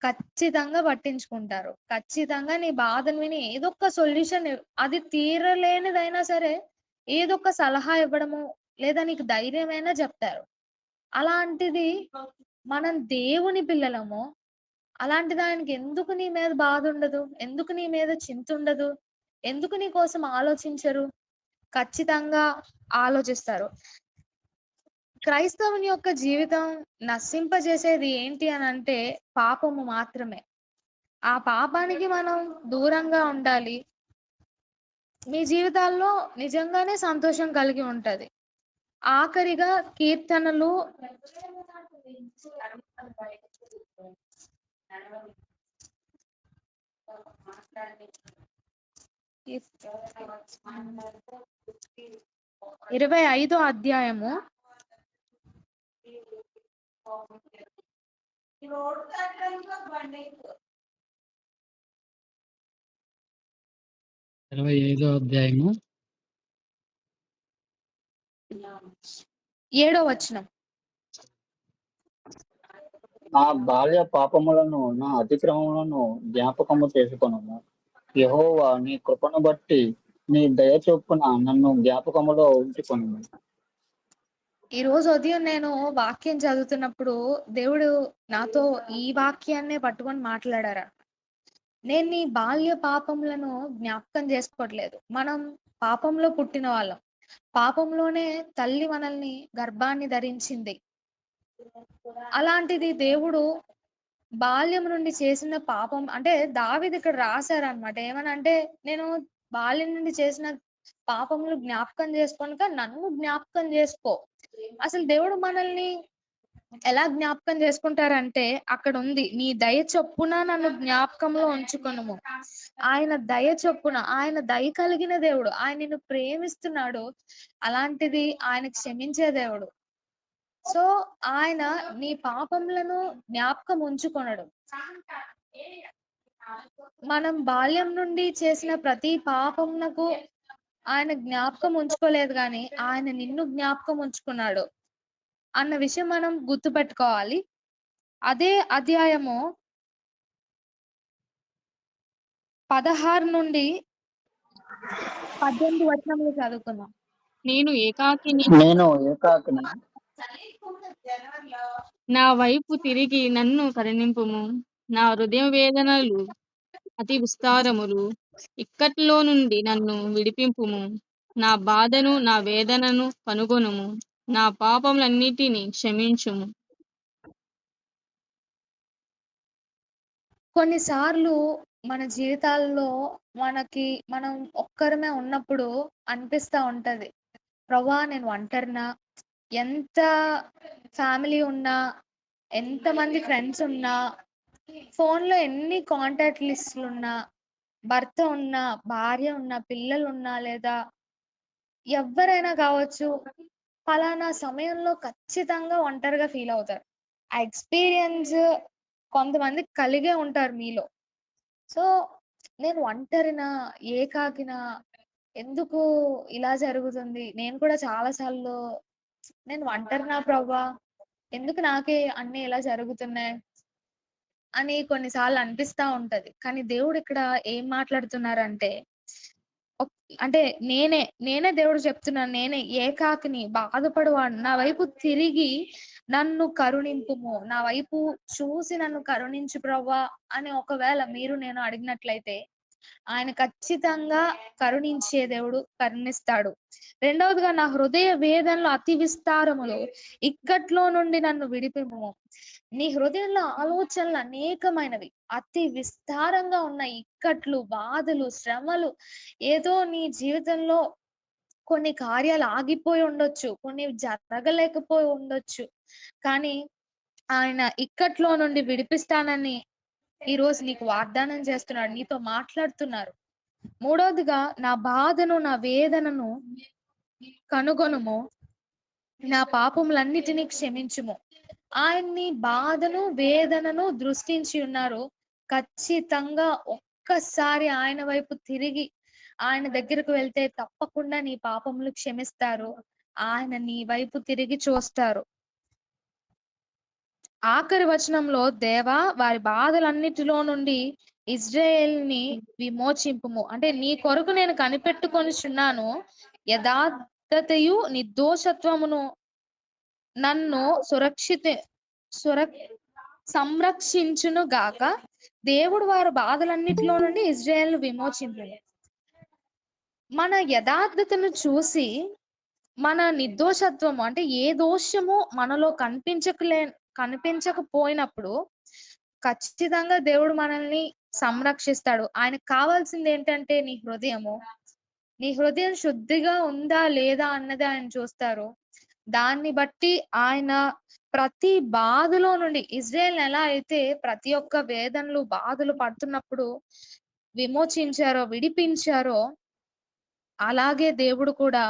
ఖచ్చితంగా పట్టించుకుంటారు. ఖచ్చితంగా నీ బాధను విని ఏదో ఒక సొల్యూషన్, అది తీరలేనిదైనా సరే ఏదో ఒక సలహా ఇవ్వడము, లేదా నీకు ధైర్యమైనా చెప్తారు. అలాంటిది మనం దేవుని పిల్లలము. అలాంటిది ఆయనకి ఎందుకు నీ మీద బాధ ఉండదు? ఎందుకు నీ మీద చింత ఉండదు? ఎందుకు నీ కోసం ఆలోచించరు? ఖచ్చితంగా ఆలోచిస్తారు. క్రైస్తవుని యొక్క జీవితం నశింపజేసేది ఏంటి అని అంటే పాపము మాత్రమే. ఆ పాపానికి మనం దూరంగా ఉండాలి. మీ జీవితాల్లో నిజంగానే సంతోషం కలిగి ఉంటది. ఆఖరిగా కీర్తనలు 25వ అధ్యాయము 25వ అధ్యాయము 7వ వచనం. నా బాల్య పాపములను నా అతిక్రమములను జ్ఞాపకము చేసుకొనుము. యెహోవా నీ కృపను బట్టి నీ దయ చొప్పున నన్ను జ్ఞాపకములో ఉంచుకొనుము. ఈ రోజు ఉదయం నేను వాక్యం చదువుతున్నప్పుడు దేవుడు నాతో ఈ వాక్యాన్నే పట్టుకొని మాట్లాడారు. నేను నీ బాల్య పాపములను జ్ఞాపకం చేసుకోవట్లేదు. మనం పాపంలో పుట్టిన వాళ్ళం. పాపంలోనే తల్లి మనల్ని గర్భాన్ని ధరించింది. అలాంటిది దేవుడు బాల్యం నుండి చేసిన పాపం అంటే దావీదు ఇక్కడ రాశారనమాట. ఏమనంటే, నేను బాల్యం నుండి చేసిన పాపములు జ్ఞాపకం చేసుకోనుక నన్ను జ్ఞాపకం చేసుకో. అసలు దేవుడు మనల్ని ఎలా జ్ఞాపకం చేసుకుంటారంటే అక్కడ ఉంది, నీ దయ చొప్పున నన్ను జ్ఞాపకంలో ఉంచుకొనుము. ఆయన దయ చొప్పున, ఆయన దయ కలిగిన దేవుడు, ఆయన నిన్ను ప్రేమిస్తున్నాడు. అలాంటిది ఆయన క్షమించే దేవుడు. సో ఆయన నీ పాపములను జ్ఞాపకం ఉంచుకొనడు. మనం బాల్యం నుండి చేసిన ప్రతి పాపమునకు ఆయన జ్ఞాపకం ఉంచుకోలేదు, కానీ ఆయన నిన్ను జ్ఞాపకం ఉంచుకున్నాడు అన్న విషయం మనం గుర్తుపెట్టుకోవాలి. అదే అధ్యాయము 16 నుండి 18 వచనములు చదువుకుందాం. నేను ఏకాకిని, నేను ఏకాకిని, నా వైపు తిరిగి నన్ను కరుణింపుము. నా హృదయ వేదనలు అతి విస్తారములు, ఇక్కట్లో నుండి నన్ను విడిపింపుము. నా బాధను నా వేదనను కనుగొనుము. నా పాపములన్నిటినీ క్షమించుము. కొన్నిసార్లు మన జీవితాల్లో మనం ఒక్కరమే ఉన్నప్పుడు అనిపిస్తా ఉంటది, ప్రభా నేను ఒంటరినా, ఎంత ఫ్యామిలీ ఉన్నా, ఎంతమంది ఫ్రెండ్స్ ఉన్నా, ఫోన్లో ఎన్ని కాంటాక్ట్ లిస్టులు ఉన్నా, భర్త ఉన్నా, భార్య ఉన్నా, పిల్లలు ఉన్నా, లేదా ఎవ్వరైనా కావచ్చు, పలానా సమయంలో ఖచ్చితంగా ఒంటరిగా ఫీల్ అవుతారు. ఆ ఎక్స్పీరియన్స్ కొంతమంది కలిగే ఉంటారు మీలో. సో నేను ఒంటరినా, ఏకాకినా, ఎందుకు ఇలా జరుగుతుంది, నేను కూడా చాలా సార్లు నేను ఒంటరినా ప్రభా, ఎందుకు నాకే అన్ని ఇలా జరుగుతున్నాయి అని కొన్నిసార్లు అనిపిస్తా ఉంటది. కానీ దేవుడు ఇక్కడ ఏం మాట్లాడుతున్నారంటే, అంటే నేనే దేవుడు చెప్తున్నాను, నేనే ఏకాకిని, బాధపడువాడు, నా వైపు తిరిగి నన్ను కరుణింపుము, నా వైపు చూసి నన్ను కరుణించు ప్రవ్వా అని ఒకవేళ మీరు నేను అడిగినట్లయితే ఆయన ఖచ్చితంగా కరుణించే దేవుడు, కరుణిస్తాడు. రెండవదిగా, నా హృదయ వేదనలు అతి విస్తారములు, ఇక్కట్లో నుండి నన్ను విడిపిము. నీ హృదయంలో ఆలోచనలు అనేకమైనవి, అతి విస్తారంగా ఉన్న ఇక్కట్లు, బాధలు, శ్రమలు, ఏదో నీ జీవితంలో కొన్ని కార్యాలు ఆగిపోయి ఉండొచ్చు, కొన్ని జరగలేకపోయి ఉండొచ్చు, కానీ ఆయన ఇక్కట్లో నుండి విడిపిస్తానని ఈ రోజు నీకు వాగ్దానం చేస్తున్నాడు, నీతో మాట్లాడుతున్నారు. మూడవదిగా, నా బాధను నా వేదనను కనుగొనుము, నా పాపములన్నిటినీ క్షమించుము. ఆయన్ని బాధను వేదనను దృష్టించి ఉన్నారు. ఖచ్చితంగా ఒక్కసారి ఆయన వైపు తిరిగి ఆయన దగ్గరకు వెళ్తే తప్పకుండా నీ పాపములు క్షమిస్తారు. ఆయన నీ వైపు తిరిగి చూస్తారు. ఆఖరి వచనంలో, దేవా వారి బాధలన్నిటిలో నుండి ఇజ్రాయేల్ని విమోచింపుము. అంటే నీ కొరకు నేను కనిపెట్టుకొనిచున్నాను, యథార్థతయు నిర్దోషత్వమును నన్ను సంరక్షించును గాక. దేవుడు వారి బాధలన్నిటిలో నుండి ఇజ్రాయేల్ విమోచింపును. మన యథార్థతను చూసి, మన నిర్దోషత్వము అంటే ఏ దోషము మనలో కనిపించకపోయినప్పుడు ఖచ్చితంగా దేవుడు మనల్ని సంరక్షిస్తాడు. ఆయనకు కావాల్సింది ఏంటంటే నీ హృదయం శుద్ధిగా ఉందా లేదా అన్నది ఆయన చూస్తారు. దాన్ని బట్టి ఆయన ప్రతి బాధలో నుండి, ఇజ్రాయేల్ ఎలా అయితే ప్రతి ఒక్క వేదనలు బాధలు పడుతున్నప్పుడు విమోచించారో, విడిపించారో, అలాగే దేవుడు కూడా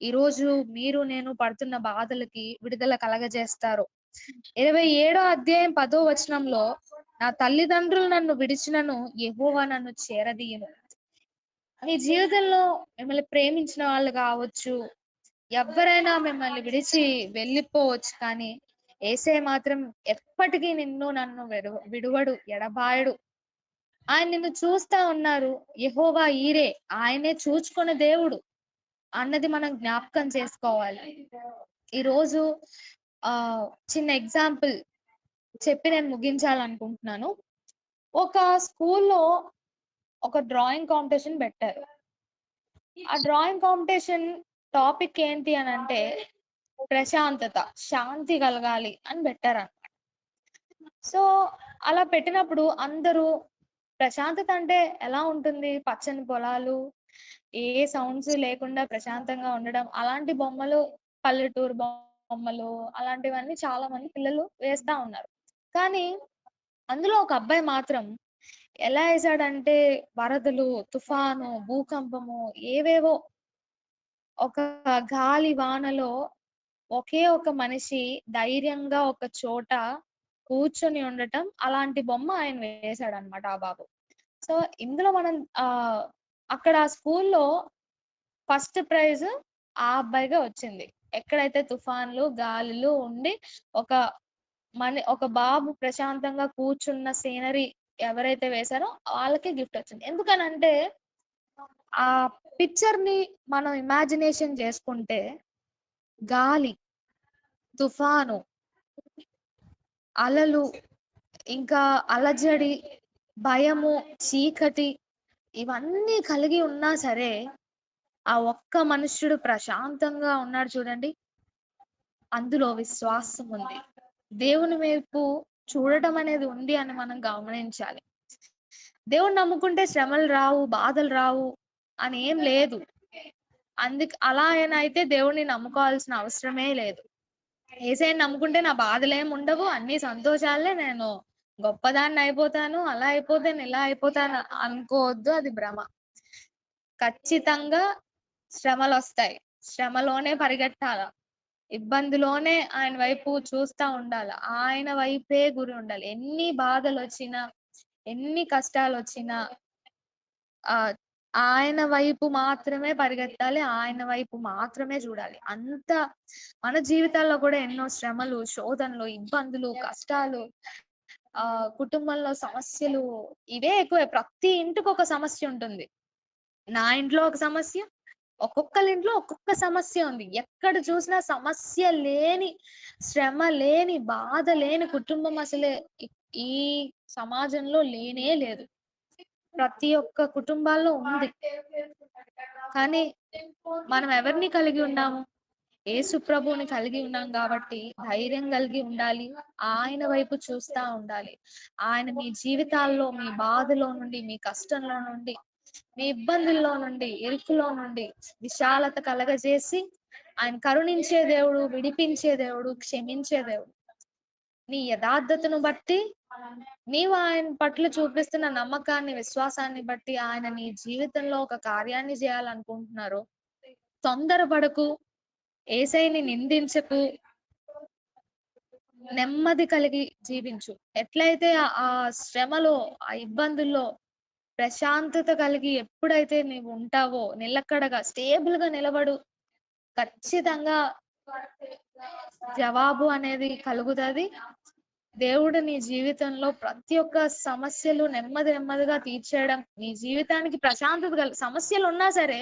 ఈరోజు మీరు నేను పడుతున్న బాధలకి విడుదల కలగజేస్తారు. 27వ అధ్యాయం 10వ వచనంలో, నా తల్లిదండ్రులు నన్ను విడిచినను యెహోవా నన్ను చేరదీయును. నీ జీవితంలో మిమ్మల్ని ప్రేమించిన వాళ్ళు కావచ్చు, ఎవ్వరైనా మిమ్మల్ని విడిచి వెళ్ళిపోవచ్చు, కానీ యేసయ్య మాత్రం ఎప్పటికీ నిన్ను నన్ను విడువడు, ఎడబాయడు. ఆయన నిన్ను చూస్తా ఉన్నారు. యెహోవా ఈరే, ఆయనే చూచుకునే దేవుడు అన్నది మనం జ్ఞాపకం చేసుకోవాలి. ఈరోజు చిన్న ఎగ్జాంపుల్ చెప్పి నేను ముగించాలనుకుంటున్నాను. ఒక స్కూల్లో ఒక డ్రాయింగ్ కాంపిటీషన్ పెట్టారు. ఆ డ్రాయింగ్ కాంపిటీషన్ టాపిక్ ఏంటి అని అంటే ప్రశాంతత, శాంతి కలగాలి అని పెట్టారన్నమాట. సో అలా పెట్టినప్పుడు అందరూ ప్రశాంతత అంటే ఎలా ఉంటుంది? పచ్చని పొలాలు, ఏ సౌండ్స్ లేకుండా ప్రశాంతంగా ఉండడం, అలాంటి బొమ్మలు, పల్లెటూరు బొమ్మలు అలాంటివన్నీ చాలా మంది పిల్లలు వేస్తా ఉన్నారు. కానీ అందులో ఒక అబ్బాయి మాత్రం ఎలా ఏసాడంటే వరదలు, తుఫాను, భూకంపము ఏవేవో, ఒక గాలి వానలో ఒకే ఒక మనిషి ధైర్యంగా ఒక చోట కూర్చొని ఉండటం, అలాంటి బొమ్మ ఆయన వేశాడన్నమాట ఆ బాబు. సో ఇందులో మనం అక్కడ స్కూల్లో ఫస్ట్ ప్రైజ్ ఆ అబ్బాయిగా వచ్చింది. ఎక్కడైతే తుఫాన్లు, గాలులు ఉండి ఒక ఒక బాబు ప్రశాంతంగా కూర్చున్న సీనరీ ఎవరైతే వేశారో వాళ్ళకి గిఫ్ట్ వచ్చింది. ఎందుకనంటే ఆ పిక్చర్ ని మనం ఇమాజినేషన్ చేసుకుంటే గాలి, తుఫాను, అలలు, ఇంకా అలజడి, భయము, చీకటి ఇవన్నీ కలిగి ఉన్నా సరే ఆ ఒక్క మనుష్యుడు ప్రశాంతంగా ఉన్నాడు చూడండి. అందులో విశ్వాసం ఉంది. దేవుని వైపు చూడటం అనేది ఉంది అని మనం గమనించాలి. దేవుణ్ణి నమ్ముకుంటే శ్రమలు రావు, బాధలు రావు అని ఏం లేదు. అలా అయితే దేవుణ్ణి నమ్ముకోవాల్సిన అవసరమే లేదు. యేసయ్యని నమ్ముకుంటే నా బాధలేం ఉండవు, అన్ని సంతోషాలే, నేను గొప్పదాన్ని అయిపోతాను, అలా అయిపోతాను, ఇలా అయిపోతాను అనుకోవద్దు, అది భ్రమ. ఖచ్చితంగా శ్రమలొస్తాయి. శ్రమలోనే పరిగెట్టాల. ఇబ్బందిలోనే ఆయన వైపు చూస్తా ఉండాల. ఆయన వైపే గురి ఉండాలి. ఎన్ని బాధలొచ్చినా, ఎన్ని కష్టాలొచ్చినా ఆయన వైపు మాత్రమే పరిగెత్తాలి. ఆయన వైపు మాత్రమే చూడాలి. మన జీవితాల్లో కూడా ఎన్నో శ్రమలు, శోధనలు, ఇబ్బందులు, కష్టాలు, కుటుంబంలో సమస్యలు ఇవే ఎక్కువే. ప్రతి ఇంటికి ఒక సమస్య ఉంటుంది. నా ఇంట్లో ఒక సమస్య, ఒక్కొక్కళ్ళ ఇంట్లో ఒక్కొక్క సమస్య ఉంది. ఎక్కడ చూసినా సమస్య లేని, శ్రమ లేని, బాధ లేని కుటుంబం అసలే ఈ సమాజంలో లేనే లేదు. ప్రతి ఒక్క కుటుంబాల్లో ఉంది. కానీ మనం ఎవరిని కలిగి ఉన్నాము? యేసు ప్రభువుని కలిగి ఉన్నాం కాబట్టి ధైర్యం కలిగి ఉండాలి. ఆయన వైపు చూస్తా ఉండాలి. ఆయన మీ జీవితాల్లో, మీ బాధలో నుండి, మీ కష్టంలో నుండి, మీ ఇబ్బందుల్లో నుండి, ఇరుకులో నుండి విశాలత కలగజేసి ఆయన కరుణించే దేవుడు, విడిపించే దేవుడు, క్షమించే దేవుడు. నీ యథార్థతను బట్టి, నీవు ఆయన పట్ల చూపిస్తున్న నమ్మకాన్ని, విశ్వాసాన్ని బట్టి ఆయన నీ జీవితంలో ఒక కార్యాన్ని చేయాలనుకుంటున్నారు. తొందరపడకు, యేసయ్యని నిందించకు, నెమ్మది కలిగి జీవించు. ఎట్లయితే ఆ శ్రమలో, ఆ ఇబ్బందుల్లో ప్రశాంతత కలిగి ఎప్పుడైతే నీవు ఉంటావో, నిలకడగా స్టేబుల్ గా నిలబడు. ఖచ్చితంగా జవాబు అనేది కలుగుతుంది. దేవుడు నీ జీవితంలో ప్రతి ఒక్క సమస్యలు నెమ్మదిగా తీర్చేయడం, నీ జీవితానికి ప్రశాంతత సమస్యలు ఉన్నా సరే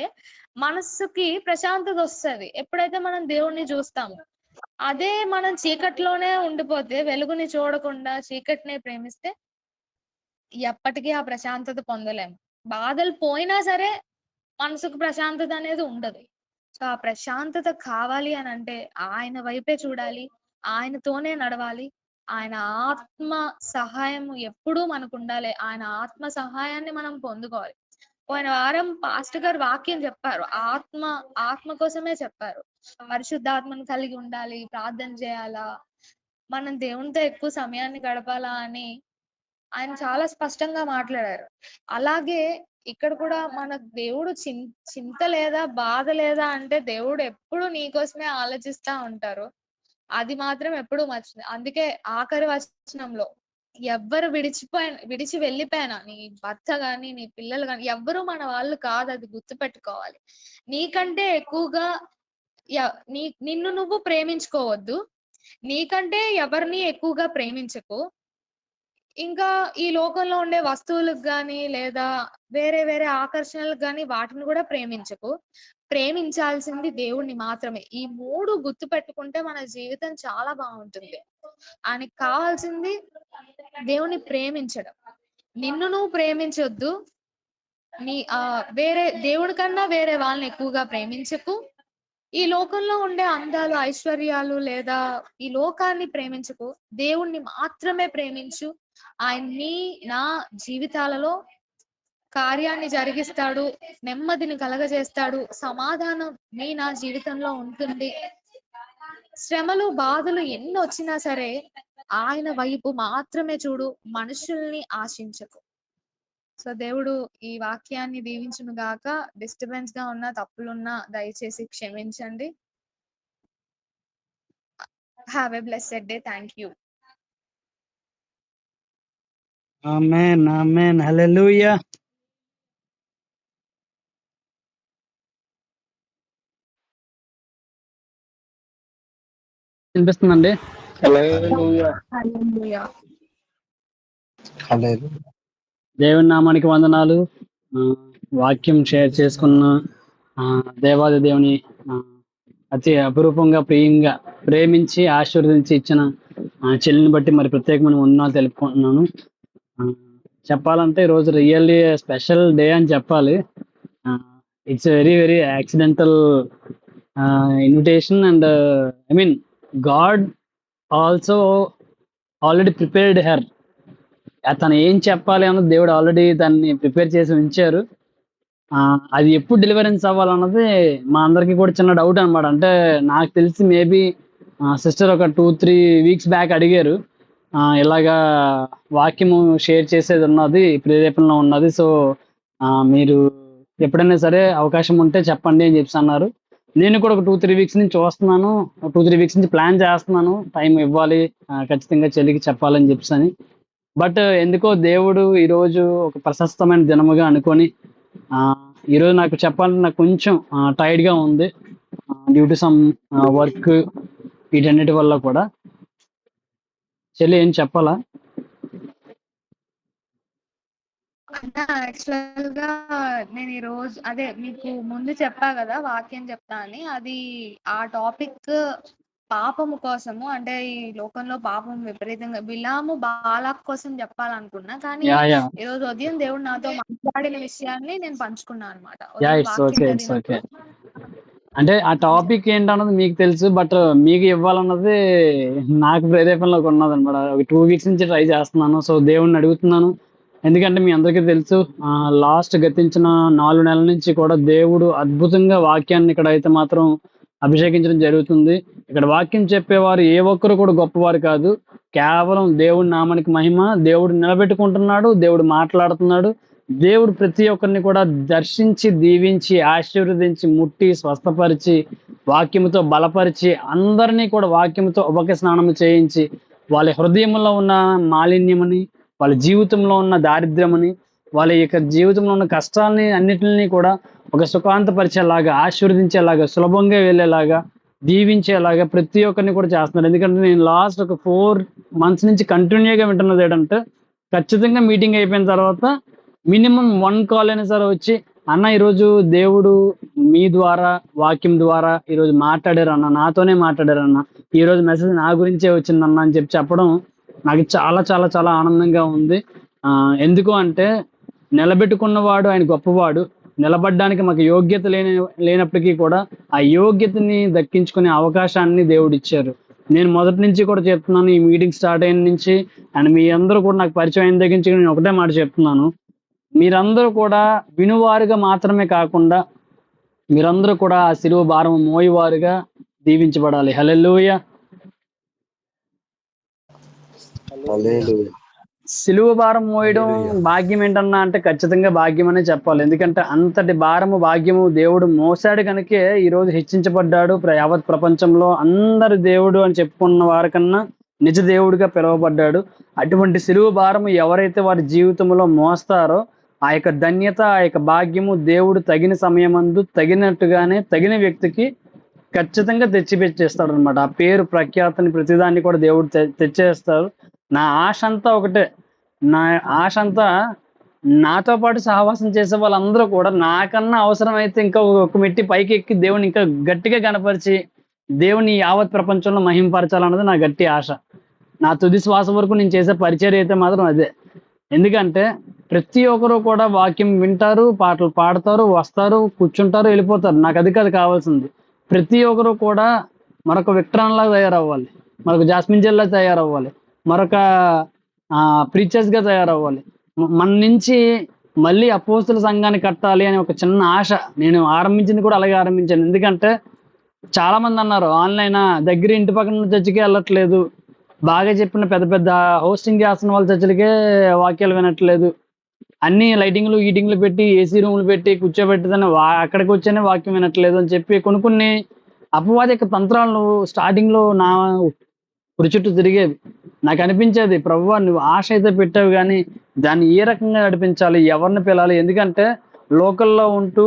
మనస్సుకి ప్రశాంతత వస్తుంది ఎప్పుడైతే మనం దేవుణ్ణి చూస్తాము. అదే మనం చీకట్లోనే ఉండిపోతే, వెలుగుని చూడకుండా చీకటినే ప్రేమిస్తే ఎప్పటికీ ఆ ప్రశాంతత పొందలేము. బాధలు పోయినా సరే మనసుకు ప్రశాంతత అనేది ఉండదు. సో ఆ ప్రశాంతత కావాలి అని అంటే ఆయన వైపే చూడాలి, ఆయనతోనే నడవాలి. ఆయన ఆత్మ సహాయం ఎప్పుడూ మనకు ఉండాలి. ఆయన ఆత్మ సహాయాన్ని మనం పొందుకోవాలి. పోయిన వారం పాస్టర్ గారు వాక్యం చెప్పారు. ఆత్మ కోసమే చెప్పారు. పరిశుద్ధాత్మను కలిగి ఉండాలి, ప్రార్థన చేయాలా, మనం దేవునితో ఎక్కువ సమయాన్ని గడపాలా అని ఆయన చాలా స్పష్టంగా మాట్లాడారు. అలాగే ఇక్కడ కూడా మన దేవుడు చింత లేదా, బాధ లేదా అంటే దేవుడు ఎప్పుడు నీ కోసమే ఆలోచిస్తా ఉంటారు. అది మాత్రం ఎప్పుడు మర్చిపోయి. అందుకే ఆఖరి వచనంలో ఎవ్వరు విడిచి వెళ్ళిపోయినా, నీ భర్త గాని, నీ పిల్లలు గాని ఎవ్వరు మన వాళ్ళు కాదు, అది గుర్తుపెట్టుకోవాలి. నీకంటే ఎక్కువగా నిన్ను నువ్వు ప్రేమించుకోవద్దు, నీకంటే ఎవరిని ఎక్కువగా ప్రేమించకు, ఇంకా ఈ లోకంలో ఉండే వస్తువులకు గాని లేదా వేరే వేరే ఆకర్షణలకు గాని వాటిని కూడా ప్రేమించకు. ప్రేమించాల్సింది దేవుణ్ణి మాత్రమే. ఈ 3 గుర్తుపెట్టుకుంటే మన జీవితం చాలా బాగుంటుంది. ఆయనకి కావాల్సింది దేవుణ్ణి ప్రేమించడం. నిన్ను నువ్వు ప్రేమించొద్దు. వేరే దేవుడి కన్నా వేరే వాళ్ళని ఎక్కువగా ప్రేమించకు. ఈ లోకంలో ఉండే అందాలు, ఐశ్వర్యాలు లేదా ఈ లోకాన్ని ప్రేమించకు. దేవుణ్ణి మాత్రమే ప్రేమించు. ఆయన్ని నా జీవితాలలో కార్యాన్ని జరిగిస్తాడు, నెమ్మదిని కలగజేస్తాడు, సమాధానం నా జీవితంలో ఉంటుంది. శ్రమలు, బాధలు ఎన్ని వచ్చినా సరే ఆయన వైపు మాత్రమే చూడు, మనుషుల్ని ఆశించకు. సో దేవుడు ఈ వాక్యాన్ని దీవించును గాక. డిస్టర్బెన్స్ గా ఉన్న, తప్పులున్నా దయచేసి క్షమించండి. Have a blessed day. Thank you. Amen, amen, hallelujah. వినిపిస్తుందండి? హల్లెలూయా. హల్లెలూయా. హల్లెలూయా. దేవుని నామానికి వందనాలు. వాక్యం షేర్ చేసుకున్న దేవాది దేవుని అతి అపురూపంగా ప్రియంగా ప్రేమించి ఆశీర్వదించి ఇచ్చిన చెల్లిని బట్టి మరి ప్రత్యేకమైన వందనాలు తెలుపుకుంటున్నాను. చెప్పాలంటే ఈరోజు రియల్లీ స్పెషల్ డే అని చెప్పాలి. It's very very accidental invitation and I mean God also already prepared her. తను ఏం చెప్పాలి అన్నది దేవుడు ఆల్రెడీ దాన్ని ప్రిపేర్ చేసి ఉంచారు. అది ఎప్పుడు డెలివరెన్స్ అవ్వాలన్నది మా అందరికి కూడా చిన్న డౌట్ అనమాట. అంటే నాకు తెలిసి మేబీ సిస్టర్ ఒక 2-3 వీక్స్ బ్యాక్ అడిగారు, ఇలాగా వాక్యము షేర్ చేసేది ఉన్నది, ప్రేరేపణలో ఉన్నది, సో మీరు ఎప్పుడైనా సరే అవకాశం ఉంటే చెప్పండి అని చెప్పి అన్నారు. నేను కూడా ఒక 2-3 వీక్స్ నుంచి చూస్తున్నాను, 2-3 వీక్స్ నుంచి ప్లాన్ చేస్తున్నాను, టైం ఇవ్వాలి, ఖచ్చితంగా చెల్లికి చెప్పాలని చెప్పి. బట్ ఎందుకో దేవుడు ఈరోజు ఒక ప్రశస్తమైన దినముగా అనుకొని ఈరోజు నాకు చెప్పాలంటే నాకు కొంచెం టైర్డ్ గా ఉంది డ్యూ టు సమ్ వర్క్, వీటన్నిటి వల్ల కూడా. చెల్లి ఏం చెప్పాలా? యాక్చువల్ గా నేను ఈ రోజు అదే మీకు ముందు చెప్పా కదా వాక్యం చెప్తా అని, అది ఆ టాపిక్ పాపము కోసము, అంటే ఈ లోకంలో పాపం విపరీతంగా బిలాము బాలాక్ కోసం చెప్పాలనుకున్నా, కానీ ఈ రోజు ఉదయం దేవుడు నాతో మాట్లాడిన విషయాన్ని నేను పంచుకున్నాను అనమాట. అంటే ఆ టాపిక్ ఏంటన్నది మీకు తెలుసు, బట్ మీకు ఇవ్వాలన్నది నాకు ప్రేరేపణలోకి ఉన్నది అనమాట. 2 వీక్స్ నుంచి ట్రై చేస్తున్నాను. సో దేవుడిని అడుగుతున్నాను, ఎందుకంటే మీ అందరికీ తెలుసు లాస్ట్ గతించిన 4 నెలల నుంచి కూడా దేవుడు అద్భుతంగా వాక్యాన్ని ఇక్కడ అయితే మాత్రం అభిషేకించడం జరుగుతుంది. ఇక్కడ వాక్యం చెప్పేవారు ఏ ఒక్కరు కూడా గొప్పవారు కాదు, కేవలం దేవుడి నామానికి మహిమ. దేవుడు నిలబెట్టుకుంటున్నాడు, దేవుడు మాట్లాడుతున్నాడు, దేవుడు ప్రతి ఒక్కరిని కూడా దర్శించి దీవించి ఆశీర్వదించి ముట్టి స్వస్థపరిచి వాక్యముతో బలపరిచి అందరినీ కూడా వాక్యముతో ఉపక స్నానం చేయించి వాళ్ళ హృదయంలో ఉన్న మాలిన్యమని, వాళ్ళ జీవితంలో ఉన్న దారిద్ర్యమని, వాళ్ళ యొక్క జీవితంలో ఉన్న కష్టాలని అన్నిటిని కూడా ఒక సుఖాంతపరిచేలాగా, ఆశీర్వదించేలాగా, సులభంగా వెళ్ళేలాగా, దీవించేలాగా ప్రతి ఒక్కరిని కూడా చేస్తున్నారు. ఎందుకంటే నేను లాస్ట్ ఒక 4 months నుంచి కంటిన్యూగా వింటున్నది ఏంటంటే, ఖచ్చితంగా మీటింగ్ అయిపోయిన తర్వాత మినిమం 1 కాల్ అయినా సరే వచ్చి, అన్న ఈరోజు దేవుడు మీ ద్వారా వాక్యం ద్వారా ఈరోజు మాట్లాడారు అన్న, నాతోనే మాట్లాడారు అన్న, ఈరోజు మెసేజ్ నా గురించే వచ్చిందన్న అని చెప్పడం నాకు చాలా చాలా చాలా ఆనందంగా ఉంది. ఎందుకు అంటే నిలబెట్టుకున్నవాడు ఆయన గొప్పవాడు. నిలబడ్డానికి మాకు యోగ్యత లేనప్పటికీ కూడా ఆ యోగ్యతని దక్కించుకునే అవకాశాన్ని దేవుడు ఇచ్చారు. నేను మొదటి నుంచి కూడా చెప్తున్నాను, ఈ మీటింగ్ స్టార్ట్ అయిన నుంచి అండ్ మీ అందరూ కూడా నాకు పరిచయం అయిన దగ్గర నుంచి నేను ఒకటే మాట చెప్తున్నాను, మీరందరూ కూడా వినువారుగా మాత్రమే కాకుండా మీరందరూ కూడా ఆ సిలువ భారం మోయవారుగా దీవించబడాలి. హల్లెలూయా. సిలువ భారం మోయడం భాగ్యం ఏంటన్నా అంటే ఖచ్చితంగా భాగ్యం అనే చెప్పాలి. ఎందుకంటే అంతటి భారము భాగ్యము దేవుడు మోసాడు కనుకే ఈరోజు హెచ్చించబడ్డాడు. యావత్ ప్రపంచంలో అందరు దేవుడు అని చెప్పుకున్న వారికన్నా నిజ దేవుడిగా పిలువబడ్డాడు. అటువంటి సిలువ భారము ఎవరైతే వారి జీవితంలో మోస్తారో ఆ యొక్క ధన్యత, ఆ యొక్క భాగ్యము దేవుడు తగిన సమయమందు తగినట్టుగానే తగిన వ్యక్తికి ఖచ్చితంగా తెచ్చిపెట్టేస్తాడు అనమాట. ఆ పేరు ప్రఖ్యాతిని ప్రతిదాన్ని కూడా దేవుడు తెచ్చేస్తాడు. నా ఆశ అంతా ఒకటే. నా ఆశ అంతా నాతో పాటు సహవాసం చేసే వాళ్ళందరూ కూడా నాకన్నా అవసరమైతే ఇంకా ఒక మెట్టి పైకి ఎక్కి దేవుని ఇంకా గట్టిగా గణపరిచి దేవుని యావత్ ప్రపంచంలో మహింపరచాలన్నది నా గట్టి ఆశ. నా తుది శ్వాస వరకు నేను చేసే పరిచర్య అయితే మాత్రం అదే. ఎందుకంటే ప్రతి ఒక్కరు కూడా వాక్యం వింటారు, పాటలు పాడతారు, వస్తారు, కూర్చుంటారు, వెళ్ళిపోతారు. నాకు అది కాదు కావాల్సింది. ప్రతి ఒక్కరు కూడా మరొక విక్టరాన్ లాగా తయారవ్వాలి, మరొక జాస్మిన్ జెల్ లాగా తయారవ్వాలి, మరొక ప్రీచర్స్ గా తయారవ్వాలి. మన నుంచి మళ్ళీ అపోస్తుల సంఘాన్ని కట్టాలి అని ఒక చిన్న ఆశ. నేను ఆరంభించింది కూడా అలాగే ఆరంభించాను. ఎందుకంటే చాలా మంది అన్నారు ఆన్లైన్ దగ్గర ఇంటి పక్కన చర్చికి వెళ్ళట్లేదు, బాగా చెప్పిన పెద్ద పెద్ద హోస్టింగ్ చేస్తున్న వాళ్ళ చర్చలకే వాక్యాలు వినట్లేదు, అన్ని లైటింగ్లు హీటింగ్లు పెట్టి ఏసీ రూమ్లు పెట్టి కూర్చోబెట్టిదని అక్కడికి వచ్చేనే వాక్యం వినట్లేదు అని చెప్పి కొన్ని అపవాదిక తంత్రాలను స్టార్టింగ్ లో నా పురి చుట్టూ తిరిగేవి. నాకు అనిపించేది, ప్రభువా నువ్వు ఆశ అయితే పెట్టావు కానీ దాన్ని ఏ రకంగా నడిపించాలి, ఎవరిని పిలాలి. ఎందుకంటే లోకల్లో ఉంటూ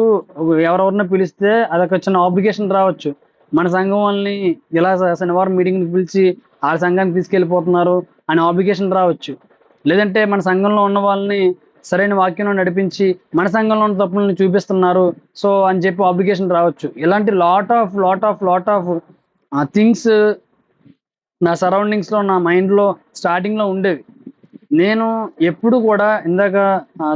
ఎవరెవరిని పిలిస్తే అదొక చిన్న ఆబ్లిగేషన్ రావచ్చు. మన సంఘం వాళ్ళని ఇలా శనివారం మీటింగ్ని పిలిచి ఆ సంఘానికి తీసుకెళ్ళిపోతున్నారు అనే ఆబ్లిగేషన్ రావచ్చు. లేదంటే మన సంఘంలో ఉన్న వాళ్ళని సరైన వాక్యంలో నడిపించి మన సంఘంలో ఉన్న తప్పులను చూపిస్తున్నారు సో అని చెప్పి ఆబ్లిగేషన్ రావచ్చు. ఇలాంటి లాట్ ఆఫ్ థింగ్స్ నా సరౌండింగ్స్ లో, నా మైండ్ లో స్టార్టింగ్ లో ఉండేవి. నేను ఎప్పుడు కూడా ఇందాక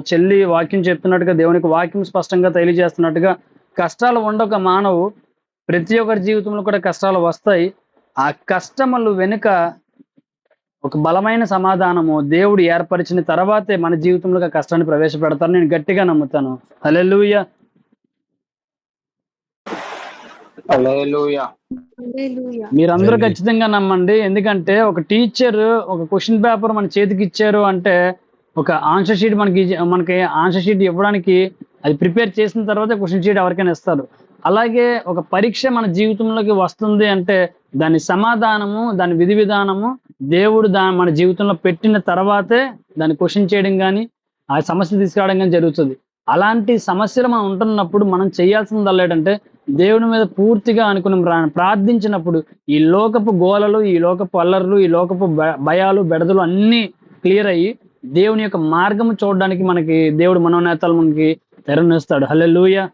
చెల్లి వాక్యం చెప్తున్నట్టుగా దేవునికి వాక్యం స్పష్టంగా తెలియజేస్తున్నట్టుగా కష్టాలు ఉండక మానవు ప్రతి ఒక్కరి జీవితంలో కూడా కష్టాలు వస్తాయి. ఆ కష్టములు వెనుక ఒక బలమైన సమాధానము దేవుడు ఏర్పరిచిన తర్వాతే మన జీవితంలో ఆ కష్టాన్ని ప్రవేశపెడతాను నేను గట్టిగా నమ్ముతాను. హల్లెలూయా. హల్లెలూయా. మీరందరూ ఖచ్చితంగా నమ్మండి. ఎందుకంటే ఒక టీచర్ ఒక క్వశ్చన్ పేపర్ మన చేతికి ఇచ్చారు అంటే ఒక ఆన్సర్ షీట్ మనకి ఆన్సర్ షీట్ ఇవ్వడానికి అది ప్రిపేర్ చేసిన తర్వాత క్వశ్చన్ షీట్ ఎవరికైనా ఇస్తారు. అలాగే ఒక పరీక్ష మన జీవితంలోకి వస్తుంది అంటే దాని సమాధానము, దాని విధి విధానము దేవుడు మన జీవితంలో పెట్టిన తర్వాతే దాన్ని క్వశ్చన్ చేయడం కానీ ఆ సమస్య తీసుకురావడం కానీ జరుగుతుంది. అలాంటి సమస్యలు మనం ఉంటున్నప్పుడు మనం చేయాల్సింది ఏంటంటే దేవుని మీద పూర్తిగా అనుకుని ప్రార్థించినప్పుడు ఈ లోకపు గోలలు, ఈ లోకపు అల్లర్లు, ఈ లోకపు భయాలు, బెడదలు అన్నీ క్లియర్ అయ్యి దేవుని యొక్క మార్గము చూడడానికి మనకి దేవుడు మనోనేతలు మనకి తెరనిస్తాడు. హల్లెలూయా.